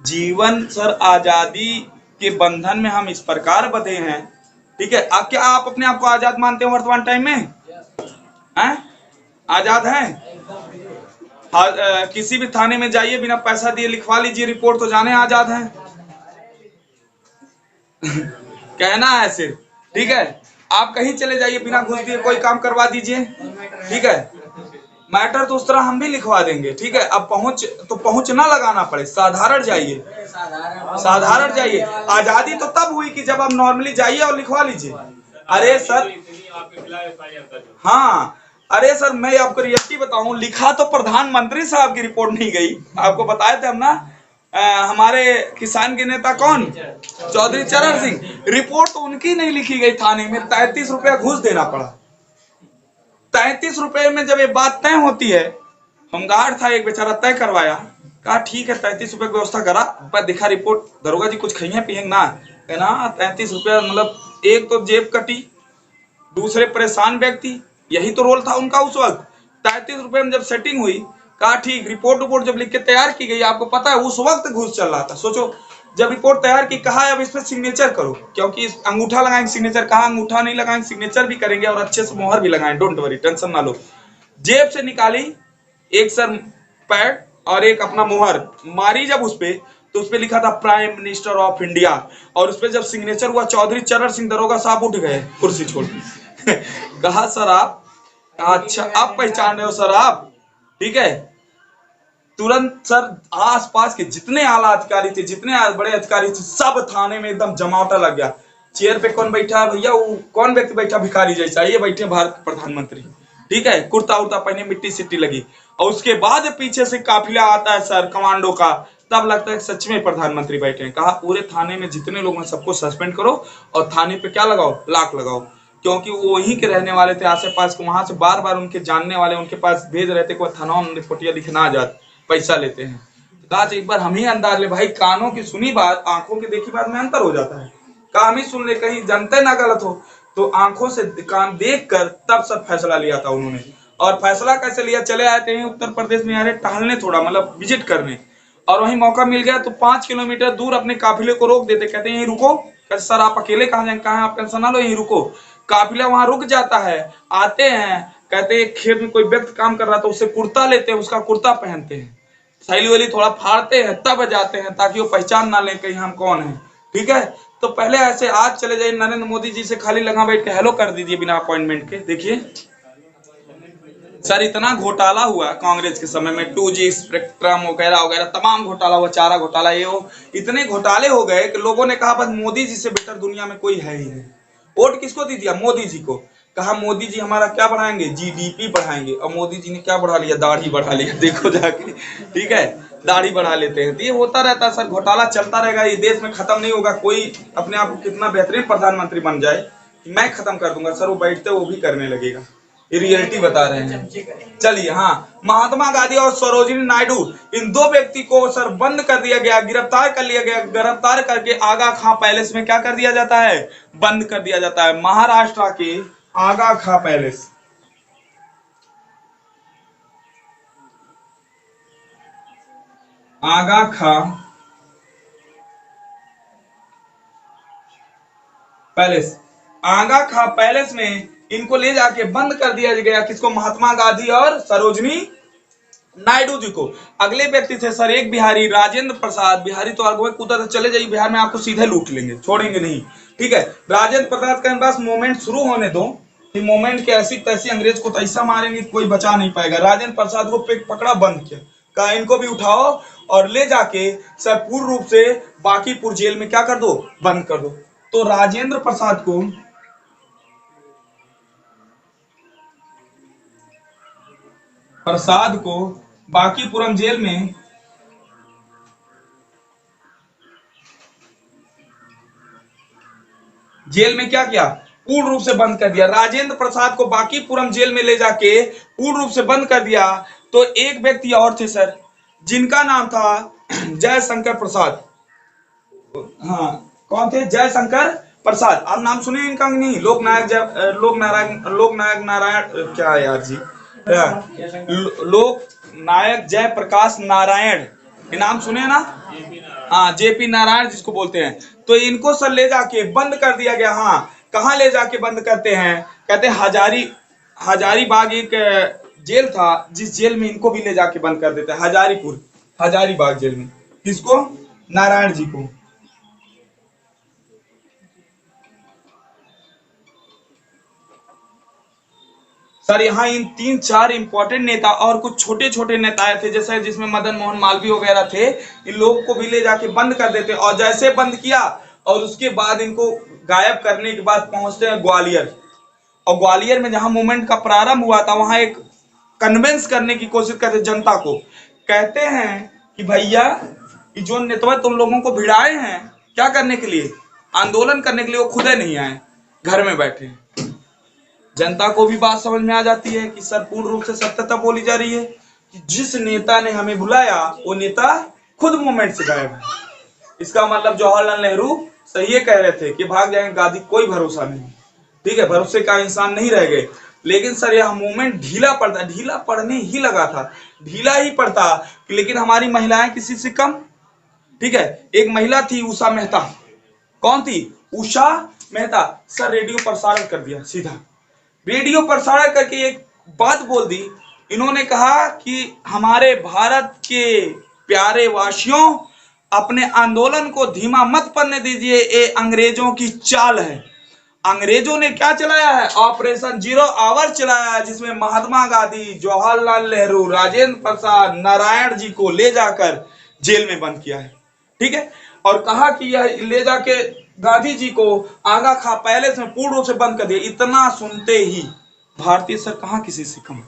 जीवन सर, आजादी के बंधन में हम इस प्रकार बंधे हैं। ठीक है, अब क्या आप अपने आप को आजाद मानते हो वर्तमान टाइम में, हैं? आजाद हैं? किसी भी थाने में जाइए, बिना पैसा दिए लिखवा लीजिए रिपोर्ट, तो जाने आजाद हैं। कहना है सिर्फ। ठीक है, आप कहीं चले जाइए, बिना घूस दिए कोई काम करवा दीजिए। ठीक है, मैटर तो उस तरह हम भी लिखवा देंगे। ठीक है, अब पहुंच ना लगाना पड़े, साधारण जाइए, साधारण जाइए। आजादी तो तब हुई कि जब आप नॉर्मली जाइए और लिखवा लीजिए। अरे सर, हाँ अरे सर, मैं आपको रियलिटी बताऊं, लिखा तो प्रधानमंत्री साहब की रिपोर्ट नहीं गई, आपको बताए थे हम ना। हमारे किसान के नेता कौन, चौधरी चरण सिंह, रिपोर्ट तो उनकी नहीं लिखी गई थाने में, 33 रुपया घूस देना पड़ा। 33 रुपए में जब ये बात तय होती है, होमगार्ड था एक बेचारा, तय करवाया, कहा ठीक है 33 रुपए की व्यवस्था करा, पर दिखा रिपोर्ट, दरोगा जी कुछ खाइए पिए ना, कहना 33 रुपया, मतलब एक तो जेब कटी, दूसरे परेशान व्यक्ति, यही तो रोल था उनका उस वक्त। 33 रुपए में जब सेटिंग हुई, कहा ठीक, रिपोर्ट जब लिख के तैयार की गई, आपको पता है उस वक्त घूस चल रहा था। सोचो, जब रिपोर्ट तैयार की, कहा अब इस पे सिग्नेचर करो, क्योंकि अंगूठा लगाएंगे सिग्नेचर, कहा अंगूठा नहीं लगाएंगे, सिग्नेचर भी करेंगे और अच्छे से मोहर भी लगाएंगे, डोंट वरी, टेंशन ना लो। जेब से निकाली एक सर पैड और एक अपना मोहर, मारी जब उस पे, तो उस पे लिखा था प्राइम मिनिस्टर ऑफ इंडिया, और उस पे जब सिग्नेचर हुआ, चौधरी चरण सिंह दरोगा साहब उठ गए कुर्सी छोड़ कहा सर आप, अच्छा आप पहचान रहे हो सर आप, ठीक है, तुरंत सर आसपास के जितने आला अधिकारी थे, जितने बड़े अधिकारी थे, सब थाने में एकदम जमावटा लग गया। चेयर पे कौन बैठा है भैया? वो कौन व्यक्ति बैठा भिखारी जैसा? ये बैठे भारत के प्रधानमंत्री, ठीक है, कुर्ता उर्ता पहने, मिट्टी सिट्टी लगी, और उसके बाद पीछे से काफिला आता है सर कमांडो का, तब लगता है सच में प्रधानमंत्री बैठे हैं। कहा पूरे थाने में जितने लोग हैं सबको सस्पेंड करो और थाने पे क्या लगाओ? लाख लगाओ, क्योंकि वो वहीं के रहने वाले थे, आसे पास के, वहां से बार बार उनके जानने वाले उनके पास भेज रहे थे कोई थाना में रिपोर्टिया लिखना आ जाता, पैसा लेते हैं। तो कहा एक बार हम ही अंदाज ले भाई, कानों की सुनी बात आंखों की देखी बात में अंतर हो जाता है। कहा हम ही सुन ले, कहीं जनता ना गलत हो। तो आंखों से कान देख कर तब सब फैसला लिया था उन्होंने। और फैसला कैसे लिया? चले आए थे उत्तर प्रदेश में, यार टहलने, थोड़ा मतलब विजिट करने, और वहीं मौका मिल गया तो 5 किलोमीटर दूर अपने काफिले को रोक देते, कहते हैं यहीं रुको। कहते सर आप अकेले कहाँ जाएंगे? कहाँ आप टेंशन ना लो, यहीं रुको। काफिला वहां रुक जाता है, आते हैं, कहते हैं खेत में कोई व्यक्ति काम कर रहा था, उससे कुर्ता लेते हैं, उसका कुर्ता पहनते हैं, थैली वैली थोड़ा फाड़ते हैं, तब जाते हैं ताकि वो पहचान ना ले कहीं हम कौन है, ठीक है। तो पहले ऐसे आज चले जाइए नरेंद्र मोदी जी से खाली लगा बैठ के हेलो कर दीजिए बिना अपॉइंटमेंट के। देखिए सर इतना घोटाला हुआ कांग्रेस के समय में, 2G स्पेक्ट्रम वगैरह वगैरह तमाम घोटाला हुआ, चारा घोटाला, ये वो इतने घोटाले हो गए कि लोगों ने कहा बस मोदी जी से बेटर दुनिया में कोई है ही नहीं। वोट किसको दी दिया? मोदी जी को। कहा मोदी जी हमारा क्या बढ़ाएंगे? जीडीपी बढ़ाएंगे। और मोदी जी ने क्या बढ़ा लिया? दाढ़ी बढ़ा लिया, देखो जाके, ठीक है, दाढ़ी बढ़ा लेते हैं। तो ये होता रहता है सर, घोटाला चलता रहेगा, ये देश में खत्म नहीं होगा। कोई अपने आप को कितना बेहतरीन प्रधानमंत्री बन जाए, मैं खत्म कर दूंगा सर, वो बैठते वो भी करने लगेगा। ये रियलिटी बता रहे हैं। चलिए, हाँ, महात्मा गांधी और सरोजिनी नायडू, इन दो व्यक्ति को सर बंद कर दिया गया, गिरफ्तार कर लिया गया। गिरफ्तार करके आगा खां पैलेस में क्या कर दिया जाता है? बंद कर दिया जाता है। महाराष्ट्र के आगा खां पैलेस, आगा खां पैलेस, आगा खां पैलेस में इनको ले जाके बंद कर दिया गया। किसको? महात्मा गांधी और सरोजिनी नायडू जी को। अगले व्यक्ति थे सर एक बिहारी, राजेंद्र प्रसाद। बिहारी तो आगे कूदा, चले जाइए बिहार में, आपको सीधे लूट लेंगे, छोड़ेंगे नहीं, ठीक है। राजेंद्र प्रसाद के पास मूवमेंट शुरू होने दो, मूवमेंट के ऐसी तैसी अंग्रेज को तैसा मारेंगे कोई बचा नहीं पाएगा। राजेंद्र प्रसाद को पकड़ा, बंद किया, कहा इनको भी उठाओ और ले जाके सर पूर्ण रूप से बांकीपुर जेल में क्या कर दो? बंद कर दो। तो राजेंद्र प्रसाद को बांकीपुरम जेल में क्या किया? पूर्ण रूप से बंद कर दिया। राजेंद्र प्रसाद को बांकीपुरम जेल में ले जाके पूर्ण रूप से बंद कर दिया। तो एक व्यक्ति और थे सर, जिनका नाम था जयशंकर प्रसाद। हाँ, कौन थे? जयशंकर प्रसाद। आप नाम सुने इनका? नहीं, लोक नारायण क्या है यार जी, लोक नायक जयप्रकाश नारायण, ये नाम सुने ना? हाँ, जेपी नारायण जिसको बोलते हैं। तो इनको सर ले जाके बंद कर दिया गया। हाँ, कहाँ ले जाके बंद करते हैं? कहते हैं हजारीबाग एक जेल था, जिस जेल में इनको भी ले जाके बंद कर देते हैं, हजारीबाग जेल में। किसको? नारायण जी को। सर यहाँ इन 3-4 इंपॉर्टेंट नेता और कुछ छोटे छोटे नेता थे, जैसे जिसमें मदन मोहन मालवीय वगैरह थे, इन लोगों को भी ले जाके बंद कर देते। और जैसे बंद किया और उसके बाद इनको गायब करने के बाद पहुंचते हैं ग्वालियर। और ग्वालियर में जहां मूवमेंट का प्रारंभ हुआ था, वहां एक कन्विंस करने की कोशिश करते जनता को। कहते हैं कि भैया ये जो नेता तुम लोगों को भिड़ाए हैं क्या करने के लिए? आंदोलन करने के लिए। वो खुद नहीं आए, घर में बैठे। जनता को भी बात समझ में आ जाती है कि सर पूर्ण रूप से सत्यता बोली जा रही है कि जिस नेता ने हमें बुलाया वो नेता खुद मूवमेंट से गायब है। इसका मतलब जवाहरलाल नेहरू सही कह रहे थे कि भाग जाएंगे गांधी, कोई भरोसा नहीं, ठीक है, भरोसे का इंसान नहीं रह गए। लेकिन सर यह मूवमेंट ढीला पड़ने ही लगा था, ढीला ही पड़ता। लेकिन हमारी महिलाएं किसी से कम, ठीक है। एक महिला थी उषा मेहता। कौन थी? उषा मेहता। सर रेडियो प्रसारण कर दिया, सीधा रेडियो प्रसारण करके एक बात बोल दी। इन्होंने कहा कि हमारे भारत के प्यारे वासियों, अपने आंदोलन को धीमा मत पड़ने दीजिए, ये अंग्रेजों की चाल है। अंग्रेजों ने क्या चलाया है? ऑपरेशन 0 आवर चलाया है, जिसमें महात्मा गांधी, जवाहरलाल नेहरू, राजेंद्र प्रसाद, नारायण जी को ले जाकर जेल में बंद किया है। ठीक है, और कहा कि यह ले जाके गांधी जी को आगा खा पैलेस में पूर्ण रूप से बंद कर दिया। इतना सुनते ही भारतीय सर कहां किसी से कम,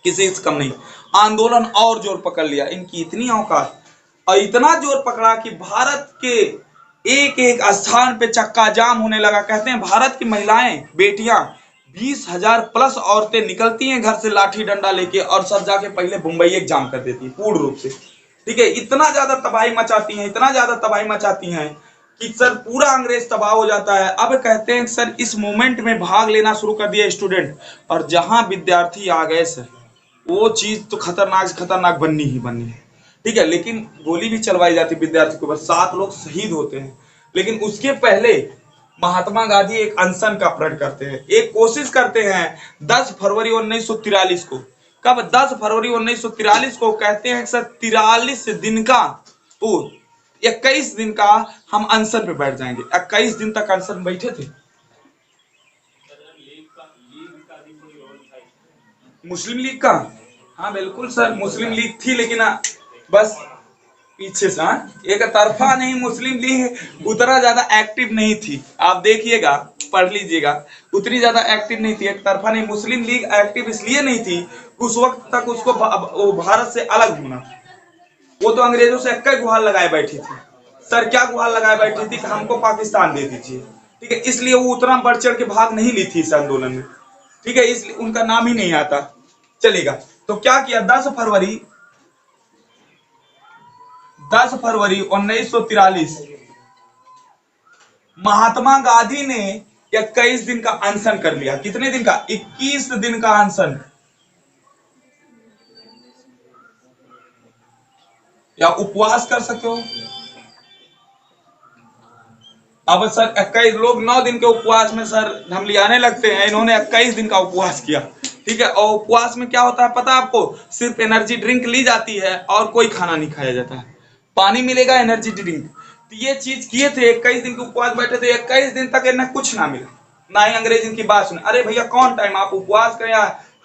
किसी से कम नहीं, आंदोलन और जोर पकड़ लिया। इनकी इतनी औकात, और इतना जोर पकड़ा कि भारत के एक एक स्थान पे चक्का जाम होने लगा। कहते हैं भारत की महिलाएं, बेटियां, 20,000 प्लस औरतें निकलती हैं घर से लाठी डंडा लेके, और सब जाके पहले मुंबई एग्जाम कर देती है पूर्ण रूप से। ठीक है, इतना ज्यादा तबाही मचाती हैं, इतना ज्यादा तबाही मचाती हैं कि सर पूरा अंग्रेज तबाह हो जाता है। अब कहते हैं सर इस मूवमेंट में भाग लेना शुरू कर दिया स्टूडेंट, और जहां विद्यार्थी आ गए सर, वो चीज तो खतरनाक से खतरनाक बननी ही बननी है। ठीक है, लेकिन गोली भी चलवाई जाती विद्यार्थी के ऊपर, 7 लोग शहीद होते हैं। लेकिन उसके पहले महात्मा गांधी एक अनशन का प्रण करते हैं, एक कोशिश करते हैं 10 फरवरी 1943 को। कब? 10 फरवरी 1943 को। कहते हैं सर 43 दिन का, वो 21 दिन का हम अनशन पे बैठ जाएंगे। 21 दिन तक अनशन बैठे थे। मुस्लिम लीग का, हाँ बिल्कुल सर, मुस्लिम लीग थी, लेकिन बस पीछे से, एक तरफा नहीं, मुस्लिम लीग उतना ज्यादा एक्टिव नहीं थी। आप देखिएगा, पढ़ लीजिएगा, उतनी ज्यादा एक्टिव नहीं थी, एक तरफा नहीं। मुस्लिम लीग एक्टिव इसलिए नहीं थी, उस वक्त तक उसको वो भारत से अलग होना। वो तो अंग्रेजों से एक गुहार लगाए बैठी थी सर। क्या गुहार लगाए बैठी थी? कि हमको पाकिस्तान दे दीजिए। ठीक है, इसलिए वो उतना बढ़ चढ़ के भाग नहीं ली थी इस आंदोलन में। ठीक है, इसलिए उनका नाम ही नहीं आता, चलेगा। तो क्या किया? 10 फरवरी 1943 महात्मा गांधी ने 21 दिन का अनशन कर लिया। कितने दिन का? 21 दिन का अनशन, या उपवास कर सके हो। अब सर 21 लोग 9 दिन के उपवास में सर ढमलियाने लगते हैं, इन्होंने 21 दिन का उपवास किया। ठीक है, और उपवास में क्या होता है पता है आपको? सिर्फ एनर्जी ड्रिंक ली जाती है और कोई खाना नहीं खाया जाता है, पानी मिलेगा, एनर्जी ड्रिंक। तो ये चीज किए थे, 21 दिन के उपवास बैठे थे, 21 दिन तक इन्हें कुछ ना मिला, ना ही अंग्रेज इनकी बात सुने। अरे भैया कौन टाइम आप उपवास करें?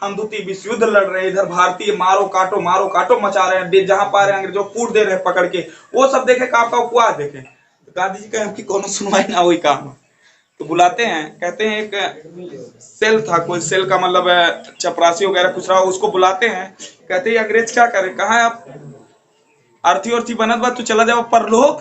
हम द्वितीय विश्व युद्ध लड़ रहे हैं, इधर भारतीय मारो काटो मचा रहे हैं, जहां पा रहे हैं अंग्रेजों कूट दे रहे हैं पकड़ के, वो सब देखे का आपका उपवास देखे। गांधी जी कहे आपकी कौन सुनवाई ना हुई काम। तो बुलाते हैं, कहते हैं एक सेल था, कोई सेल का मतलब चपरासी वगैरह कुछ रहा, उसको बुलाते हैं। कहते हैं अंग्रेज क्या करे? कहा है आप अर्थी अर्थी बनत बा, तू चला जाओ परलोक,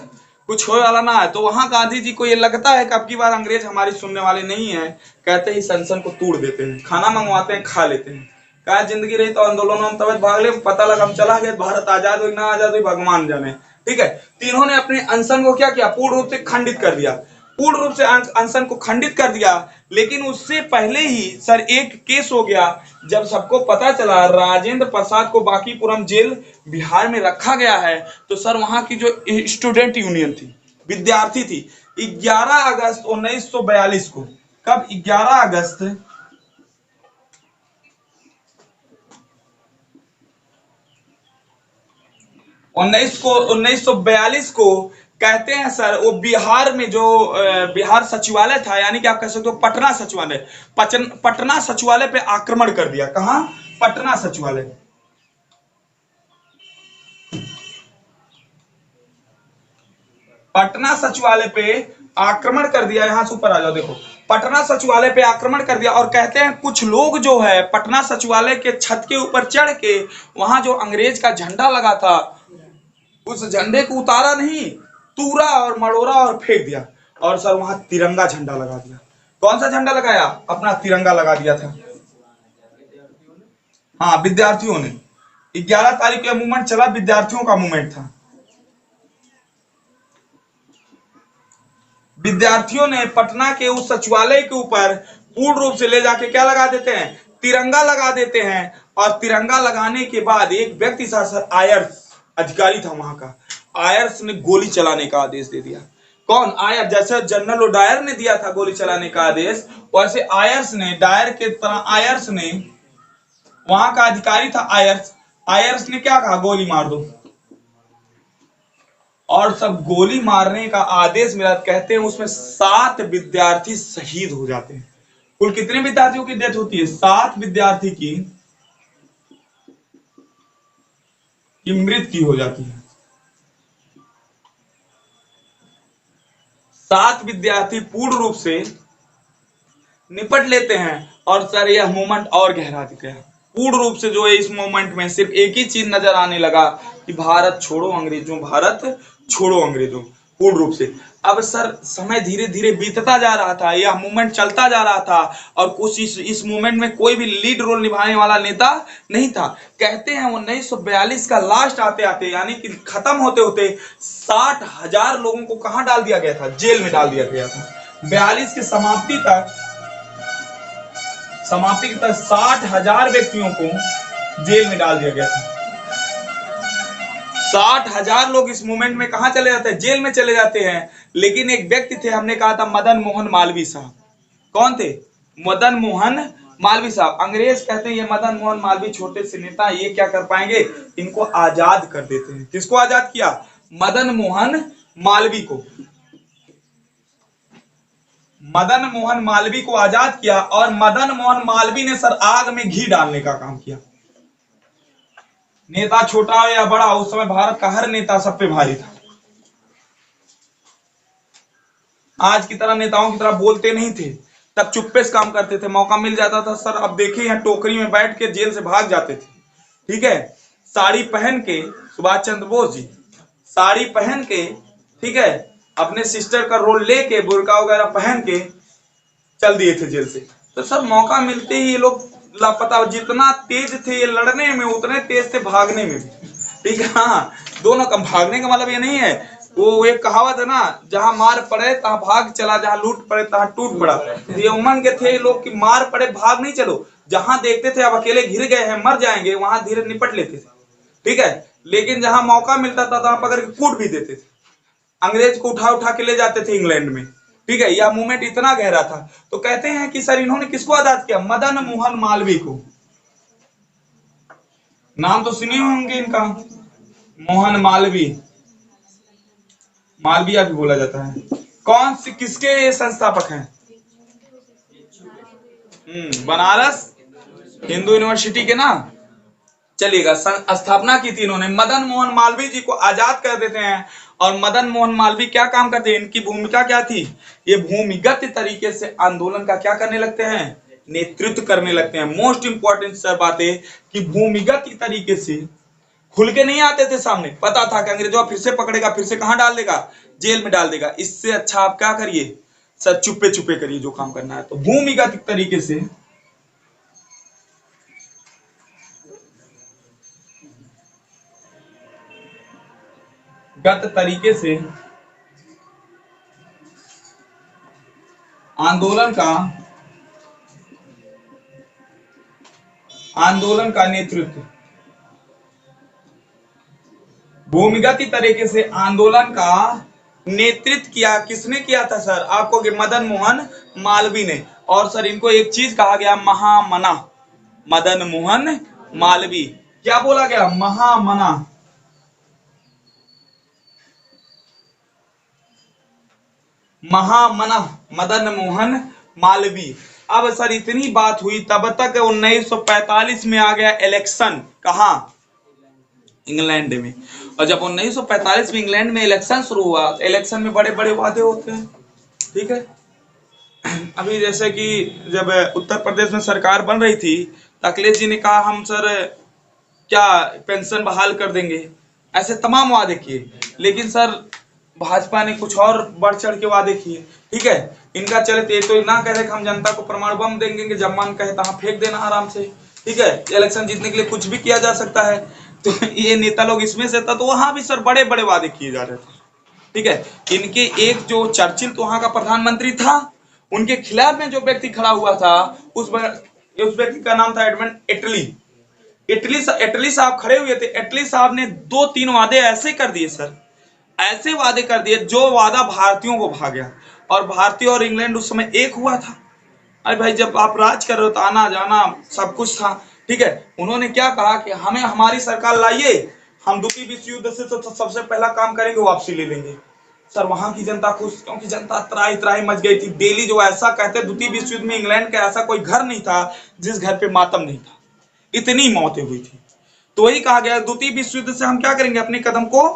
कुछ होए वाला ना है। तो वहां गांधी जी को ये लगता है कि अब की बार अंग्रेज हमारी सुनने वाले नहीं है। कहते ही सनसन को तोड़ देते हैं, खाना मंगवाते हैं, खा लेते हैं। कहा जिंदगी रही तो आंदोलन में तब भाग ले, पता लगा हम चला गए, भारत आजाद हुई ना आजाद हुई भगवान जाने। ठीक है, तीनों ने अपने अनशन को क्या किया? पूर्ण रूप से खंडित कर दिया, पूर्ण रूप से अनशन को खंडित कर दिया। लेकिन उससे पहले ही सर एक केस हो गया, जब सबको पता चला राजेंद्र प्रसाद को बांकीपुरम जेल बिहार में रखा गया है, तो सर वहां की जो स्टूडेंट यूनियन थी, विद्यार्थी थी, 11 अगस्त 1942 को, कब? 11 अगस्त 1942 को कहते हैं सर, वो बिहार में जो बिहार सचिवालय था, यानी कि आप कह सकते हो पटना सचिवालय, पटना सचिवालय पे आक्रमण कर दिया। कहां? पटना सचिवालय। पटना सचिवालय पे आक्रमण कर दिया। यहां से ऊपर आ जाओ, देखो पटना सचिवालय पे आक्रमण कर दिया। और कहते हैं कुछ लोग जो है पटना सचिवालय के छत के ऊपर चढ़ के वहां जो अंग्रेज का झंडा लगा था, उस झंडे को उतारा नहीं, तूरा और मड़ोरा और फेंक दिया। और सर वहां तिरंगा झंडा लगा दिया। कौन सा झंडा लगाया? अपना तिरंगा लगा दिया था। हाँ, विद्यार्थियों ने। 11 तारीख का मूवमेंट चला, विद्यार्थियों का मूवमेंट था। विद्यार्थियों ने पटना के उस सचिवालय के ऊपर पूर्ण रूप से ले जाके क्या लगा देते हैं? तिरंगा लगा देते हैं। और तिरंगा लगाने के बाद एक व्यक्ति था सर, आयर्स अधिकारी था वहां का, आयर्स ने गोली चलाने का आदेश दे दिया। कौन? आयर। जैसे जनरल डायर ने दिया था गोली चलाने का आदेश, वैसे आयर्स ने, डायर के तरह आयर्स ने, वहां का अधिकारी था आयर्स, आयर्स ने क्या कहा? गोली मार दो। और सब गोली मारने का आदेश मिला, कहते हैं उसमें 7 विद्यार्थी शहीद हो जाते हैं। कुल कितने विद्यार्थियों की डेथ होती है? 7 विद्यार्थी की मृत्यु हो जाती है। 7 विद्यार्थी पूर्ण रूप से निपट लेते हैं। और सर यह मूवमेंट और गहरा गया पूर्ण रूप से। जो है इस मूवमेंट में सिर्फ एक ही चीज नजर आने लगा कि भारत छोड़ो अंग्रेजों, भारत छोड़ो अंग्रेजों, पूर्ण रूप से। अब सर समय धीरे धीरे बीतता जा रहा था, यह मूवमेंट चलता जा रहा था, और कुछ इस मूवमेंट में कोई भी लीड रोल निभाने वाला नेता नहीं था। कहते हैं 1942 का लास्ट आते आते, यानी कि खत्म होते होते 60,000 लोगों को कहां डाल दिया गया था? जेल में डाल दिया गया था। 42 की समाप्ति तक 60,000 व्यक्तियों को जेल में डाल दिया गया था। 60,000 लोग इस मूवमेंट में कहां चले जाते हैं? जेल में चले जाते हैं। लेकिन एक व्यक्ति थे, हमने कहा था मदन मोहन मालवीय साहब। कौन थे? मदन मोहन मालवीय साहब। अंग्रेज कहते हैं ये मदन मोहन मालवीय छोटे से नेता, ये क्या कर पाएंगे? इनको आजाद कर देते हैं। किसको आजाद किया? मदन मोहन मालवीय को। मदन मोहन मालवीय को आजाद किया, और मदन मोहन मालवीय ने सर आग में घी डालने का काम किया। नेता छोटा हो या बड़ा, उस समय भारत का हर नेता सब पे भारी था। आज की तरह नेताओं की तरह बोलते नहीं थे, तब चुप्पे से काम करते थे, मौका मिल जाता था सर। अब देखिए यहाँ टोकरी में बैठ के जेल से भाग जाते थे, ठीक है, साड़ी पहन के। सुभाष चंद्र बोस जी साड़ी पहन के, ठीक है, अपने सिस्टर का रोल लेके बुर्का वगैरह पहन के चल दिए थे जेल से। तो सब मौका मिलते ही ये लोग लापता। जितना तेज थे ये लड़ने में, उतने तेज थे भागने में भी, ठीक है। हाँ, दोनों का भागने का मतलब ये नहीं है, वो एक कहावत है ना, जहां मार पड़े तहां भाग चला, जहां लूट पड़े तहां टूट पड़ा। ये उमंग के थे लोग कि मार पड़े भाग नहीं चलो, जहां देखते थे अब अकेले घिर गए हैं, मर जाएंगे, वहां धीरे निपट लेते थे, ठीक है। लेकिन जहां मौका मिलता था तहां पकड़ के कूट भी देते थे। अंग्रेज को उठा उठा के ले जाते थे इंग्लैंड में, ठीक है। यह मूवमेंट इतना गहरा था। तो कहते हैं कि सर इन्होंने किसको आजाद किया? मदन मोहन मालवीय को। नाम तो सुने होंगे इनका, मोहन मालवीय, मालवीय भी बोला जाता है। कौन सी किसके संस्थापक हैं? बनारस हिंदू यूनिवर्सिटी के ना, चलिएगा। स्थापना की थी इन्होंने। मदन मोहन मालवीय जी को आजाद कर देते हैं। और मदन मोहन मालवीय क्या काम करते हैं? इनकी भूमिका क्या थी? ये भूमिगत तरीके से आंदोलन का क्या करने लगते हैं? नेतृत्व करने लगते हैं। मोस्ट इंपॉर्टेंट सर बात है कि भूमिगत तरीके से खुल के नहीं आते थे सामने। पता था कि अंग्रेजों फिर से पकड़ेगा, फिर से कहां डाल देगा? जेल में डाल देगा। इससे अच्छा आप क्या करिए सर, चुप्पे चुप्पे करिए जो काम करना है। तो भूमिगत तरीके से आंदोलन का नेतृत्व, भूमिगत तरीके से आंदोलन का नेतृत्व किया। किसने किया था सर? आपको कि मदन मोहन मालवीय ने। और सर इनको एक चीज कहा गया, महामना। मदन मोहन मालवीय क्या बोला गया? महामना। महामना मदन मोहन मालवीय। अब सर इतनी बात हुई, तब तक 1945 में आ गया इलेक्शन। कहां? इंग्लैंड में। और जब 1945 में इंग्लैंड में इलेक्शन शुरू हुआ, इलेक्शन में बड़े बड़े वादे होते हैं, ठीक है। अभी जैसे कि जब उत्तर प्रदेश में सरकार बन रही थी, अखिलेश जी ने कहा हम सर क्या पेंशन बहाल कर देंगे, ऐसे तमाम वादे किए। लेकिन सर भाजपा ने कुछ और बढ़ चढ़ के वादे किए, ठीक है। इनका चले तो ना कह रहे कि हम जनता को परमाणु बम देंगे, जब मन कहे तहां फेंक देना आराम से, ठीक है। इलेक्शन जीतने के लिए कुछ भी किया जा सकता है। तो ये नेता लोग इसमें से था, तो वहां भी सर बड़े बड़े वादे किए जा रहे थे, ठीक है। इनके एक जो चर्चिल तो वहां का प्रधानमंत्री था, उनके खिलाफ में जो व्यक्ति खड़ा हुआ था, उस व्यक्ति का नाम था एडमंड एटली। एटली साहब खड़े हुए थे। एटली साहब ने 2-3 वादे ऐसे कर दिए सर, ऐसे वादे कर दिए जो वादा भारतीयों को भा गया। और भारतीय और इंग्लैंड उस समय एक हुआ था। अरे भाई जब आप राज कर रहे हो तो आना जाना सब कुछ था, ठीक है। उन्होंने क्या कहा कि हमें हमारी सरकार लाइए, हम द्वितीय विश्व युद्ध से तो सबसे पहला काम करेंगे वापसी ले लेंगे। सर वहां की जनता खुश, क्योंकि जनता त्राही त्राही मच गई थी। दिल्ली जो ऐसा कहते द्वितीय विश्व युद्ध में इंग्लैंड का ऐसा कोई घर नहीं था जिस घर पे मातम नहीं था, इतनी मौतें हुई थी। तो वही कहा गया द्वितीय विश्व युद्ध से हम क्या करेंगे, अपने कदम को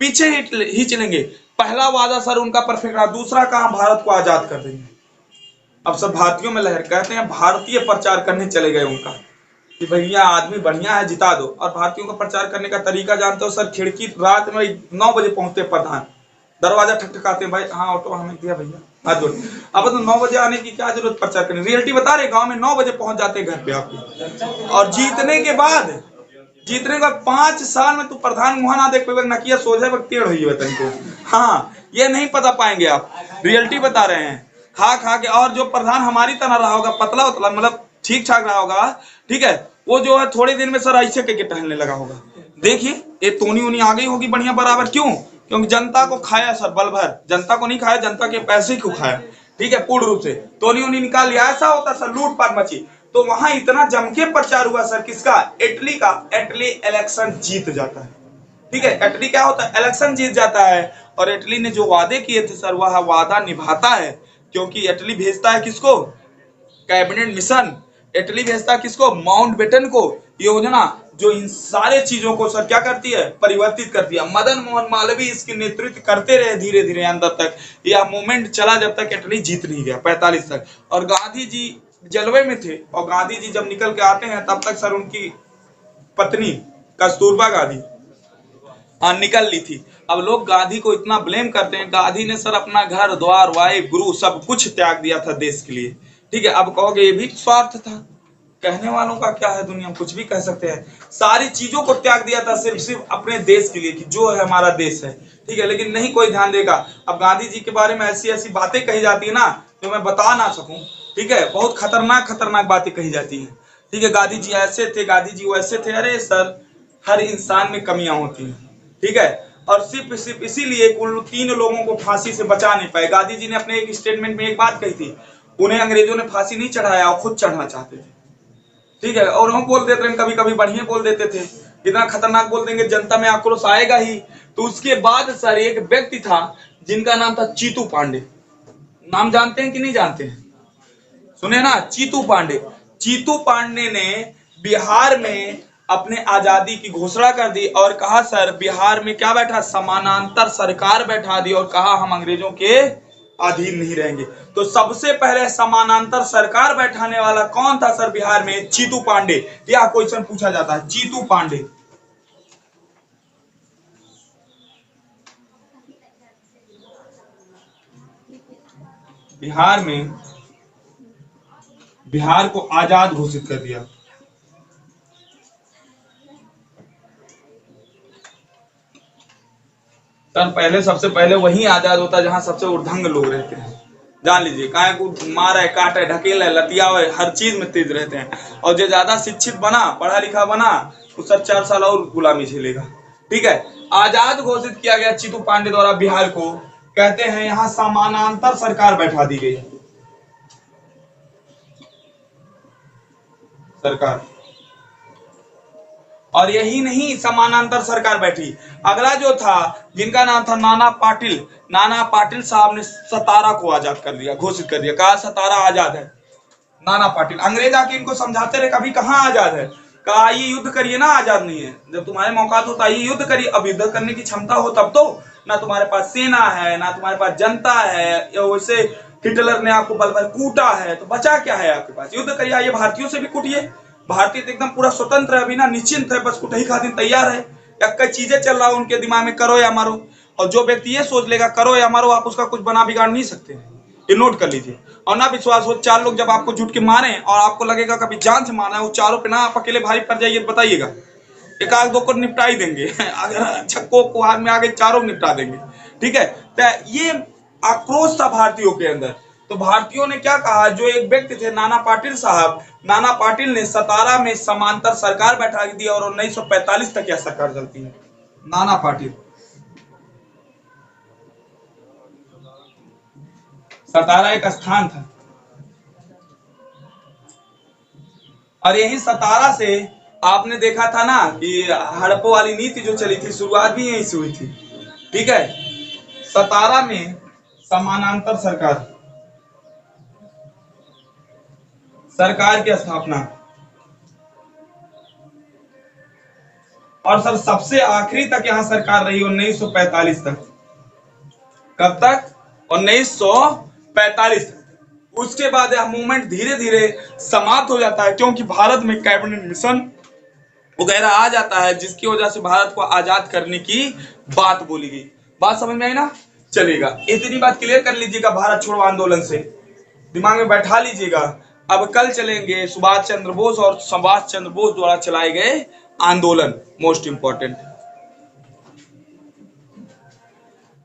पीछे ही चलेंगे। पहला वादा सर उनका परफेक्ट रहा, दूसरा कहा भारत को आजाद कर देंगे। अब सब भारतीयों में लहर, कहते हैं भारतीय प्रचार करने चले गए उनका कि भैया आदमी बढ़िया है जिता दो। और भारतीयों का प्रचार करने का तरीका जानते हो सर, खिड़की रात में 9 बजे पहुंचते प्रधान, दरवाजा ठकठकाते हैं, भाई हाँ ऑटो हमें दिया भैया हाथ जोड़। अब तो 9 बजे आने की क्या जरूरत प्रचार करने, रियलिटी बता रहे गांव में 9 बजे पहुंच जाते हैं घर पे आपको। और जीतने के बाद 5 साल में तू प्रधान मुहा ना देख पे नकिया सोझे टेढ़ हुई है तुमको। हाँ ये नहीं पता पाएंगे आप, रियलिटी बता रहे हैं। खा खा के, और जो प्रधान हमारी तरह रहा होगा पतला उतला मतलब ठीक ठाक रहा होगा, ठीक है, वो जो है थोड़े दिन में सर ऐसे के टहलने लगा होगा। देखिए ये तोनी उनी आ गई होगी बढ़िया बराबर, क्यों? क्योंकि जनता को खाया सर बल भर, जनता को नहीं खाया, जनता के पैसे को खाया, ठीक है, पूर्ण रूप से तोनी उनी निकाल लिया। ऐसा होता सर, लूटपाट मची। तो वहां इतना जम के प्रचार हुआ सर किसका, इटली का। इटली इलेक्शन जीत जाता है, ठीक है, इटली क्या होता है, इलेक्शन जीत जाता है। और इटली ने जो वादे किए थे सर वह वादा निभाता है, क्योंकि इटली भेजता है किसको, कैबिनेट मिशन। इटली भेजता है किसको, माउंटबेटन को योजना, जो इन सारे चीजों को सर क्या करती है, परिवर्तित करती है। मदन मोहन मालवीय इसकी नेतृत्व करते रहे धीरे धीरे अंदर तक, यह मूवमेंट चला जब तक इटली जीत नहीं गया 45 तक। और गांधी जी जलवे में थे, और गांधी जी जब निकल के आते हैं तब तक सर उनकी पत्नी कस्तूरबा गांधी निकल ली थी। अब लोग गांधी को इतना ब्लेम करते हैं, गांधी ने सर अपना घर द्वार वाइफ गुरु सब कुछ त्याग दिया था देश के लिए, ठीक है। अब कहोगे ये भी स्वार्थ था, कहने वालों का क्या है, दुनिया कुछ भी कह सकते हैं। सारी चीजों को त्याग दिया था सिर्फ अपने देश के लिए, कि जो है हमारा देश है, ठीक है, लेकिन नहीं कोई ध्यान देगा। अब गांधी जी के बारे में ऐसी ऐसी बातें कही जाती है ना जो मैं बता ना सकूं, ठीक है, बहुत खतरनाक खतरनाक बातें कही जाती हैं, ठीक है। गांधी जी ऐसे थे, गांधी जी वैसे थे। अरे सर हर इंसान में कमियां होती हैं, ठीक है। और सिर्फ इसीलिए उन 3 लोगों को फांसी से बचा नहीं पाए। गांधी जी ने अपने एक स्टेटमेंट में एक बात कही थी, उन्हें अंग्रेजों ने फांसी नहीं चढ़ाया, और खुद चढ़ना चाहते थे, ठीक है। और हम बोल देते हैं कभी कभी बढ़िया बोल देते थे, इतना खतरनाक बोल देंगे जनता में आक्रोश आएगा ही। तो उसके बाद सर एक व्यक्ति था जिनका नाम था चीतू पांडे, नाम जानते हैं कि नहीं जानते हैं, सुने ना, चीतू पांडे। चीतू पांडे ने बिहार में अपने आजादी की घोषणा कर दी और कहा सर बिहार में क्या बैठा, समानांतर सरकार बैठा दी, और कहा हम अंग्रेजों के अधीन नहीं रहेंगे। तो सबसे पहले समानांतर सरकार बैठाने वाला कौन था सर बिहार में, चीतू पांडे। यह क्वेश्चन पूछा जाता है, चीतू पांडे। बिहार में बिहार को आजाद घोषित कर दिया। सर पहले सबसे पहले वही आजाद होता है जहां सबसे उर्धंग लोग रहते हैं, जान लीजिए, काहे को मारे काटे ढकेले लतियावे हर चीज में तेज रहते हैं। और जो ज्यादा शिक्षित बना पढ़ा लिखा बना वो सर 4 साल और गुलामी झेलेगा, ठीक है। आजाद घोषित किया गया चीतू पांडे द्वारा बिहार को, कहते हैं यहाँ समानांतर सरकार बैठा दी गई सरकार। और यही नहीं समानांतर सरकार बैठी, अगला जो था जिनका नाम था नाना पाटिल, नाना पाटिल साहब ने सतारा को आजाद कर दिया, घोषित कर दिया, कहा सतारा आजाद है। नाना पाटिल अंग्रेज आके इनको समझाते रहे कभी कहाँ आजाद है, कहा ये युद्ध करिए ना, आजाद नहीं है, जब तुम्हारे मौका तो आइए युद्ध करिए। अब युद्ध करने की क्षमता हो तब तो, ना तुम्हारे पास सेना है ना तुम्हारे पास जनता है, वैसे हिटलर ने आपको बल भर कूटा है, तो बचा क्या है आपके पास, युद्ध करिए। आइए भारतीयों से भी कूटिए, भारतीय तो एकदम पूरा स्वतंत्र है, अभी ना निश्चिंत है, बस कुटाई खातिर तैयार है। या कई चीजें चल रहा है उनके दिमाग में, करो या मारो। और जो व्यक्ति ये सोच लेगा करो या मारो, आप उसका कुछ बना बिगाड़ नहीं सकते, ये नोट कर लीजिए। और ना विश्वास हो, 4 लोग जब आपको जुट के मारे और आपको लगेगा कभी जान से मारना है, वो चारों पे ना आप अकेले भारी पड़ जाइए, बताइएगा, एक आध 2 को निपटा ही देंगे अगर छक्कों को हाथ में आगे चारों निपटा देंगे, ठीक है। तो ये आक्रोश था भारतीयों के अंदर। तो भारतीयों ने क्या कहा, जो एक व्यक्ति थे नाना पाटिल साहब, नाना पाटिल ने सतारा में समांतर सरकार बैठा दी और 1945 तक यह सरकार चलती है। नाना पाटिल, सतारा एक स्थान था, और यही सतारा से आपने देखा था ना कि हड़प्पा वाली नीति जो चली थी, शुरुआत भी यहीं से हुई थी। ठीक है। 17 में समानांतर सरकार की स्थापना। और सर सबसे आखिरी तक यहां सरकार रही 1945 तक। कब तक? 1945 तक। उसके बाद यह मूवमेंट धीरे धीरे समाप्त हो जाता है, क्योंकि भारत में कैबिनेट मिशन वगैरह आ जाता है, जिसकी वजह से भारत को आजाद करने की बात बोली गई। बात समझ में आई ना? चलेगा, इतनी बात क्लियर कर लीजिएगा भारत छोड़ो आंदोलन से, दिमाग में बैठा लीजिएगा। अब कल चलेंगे सुभाष चंद्र बोस और सुभाष चंद्र बोस द्वारा चलाए गए आंदोलन, मोस्ट इंपॉर्टेंट।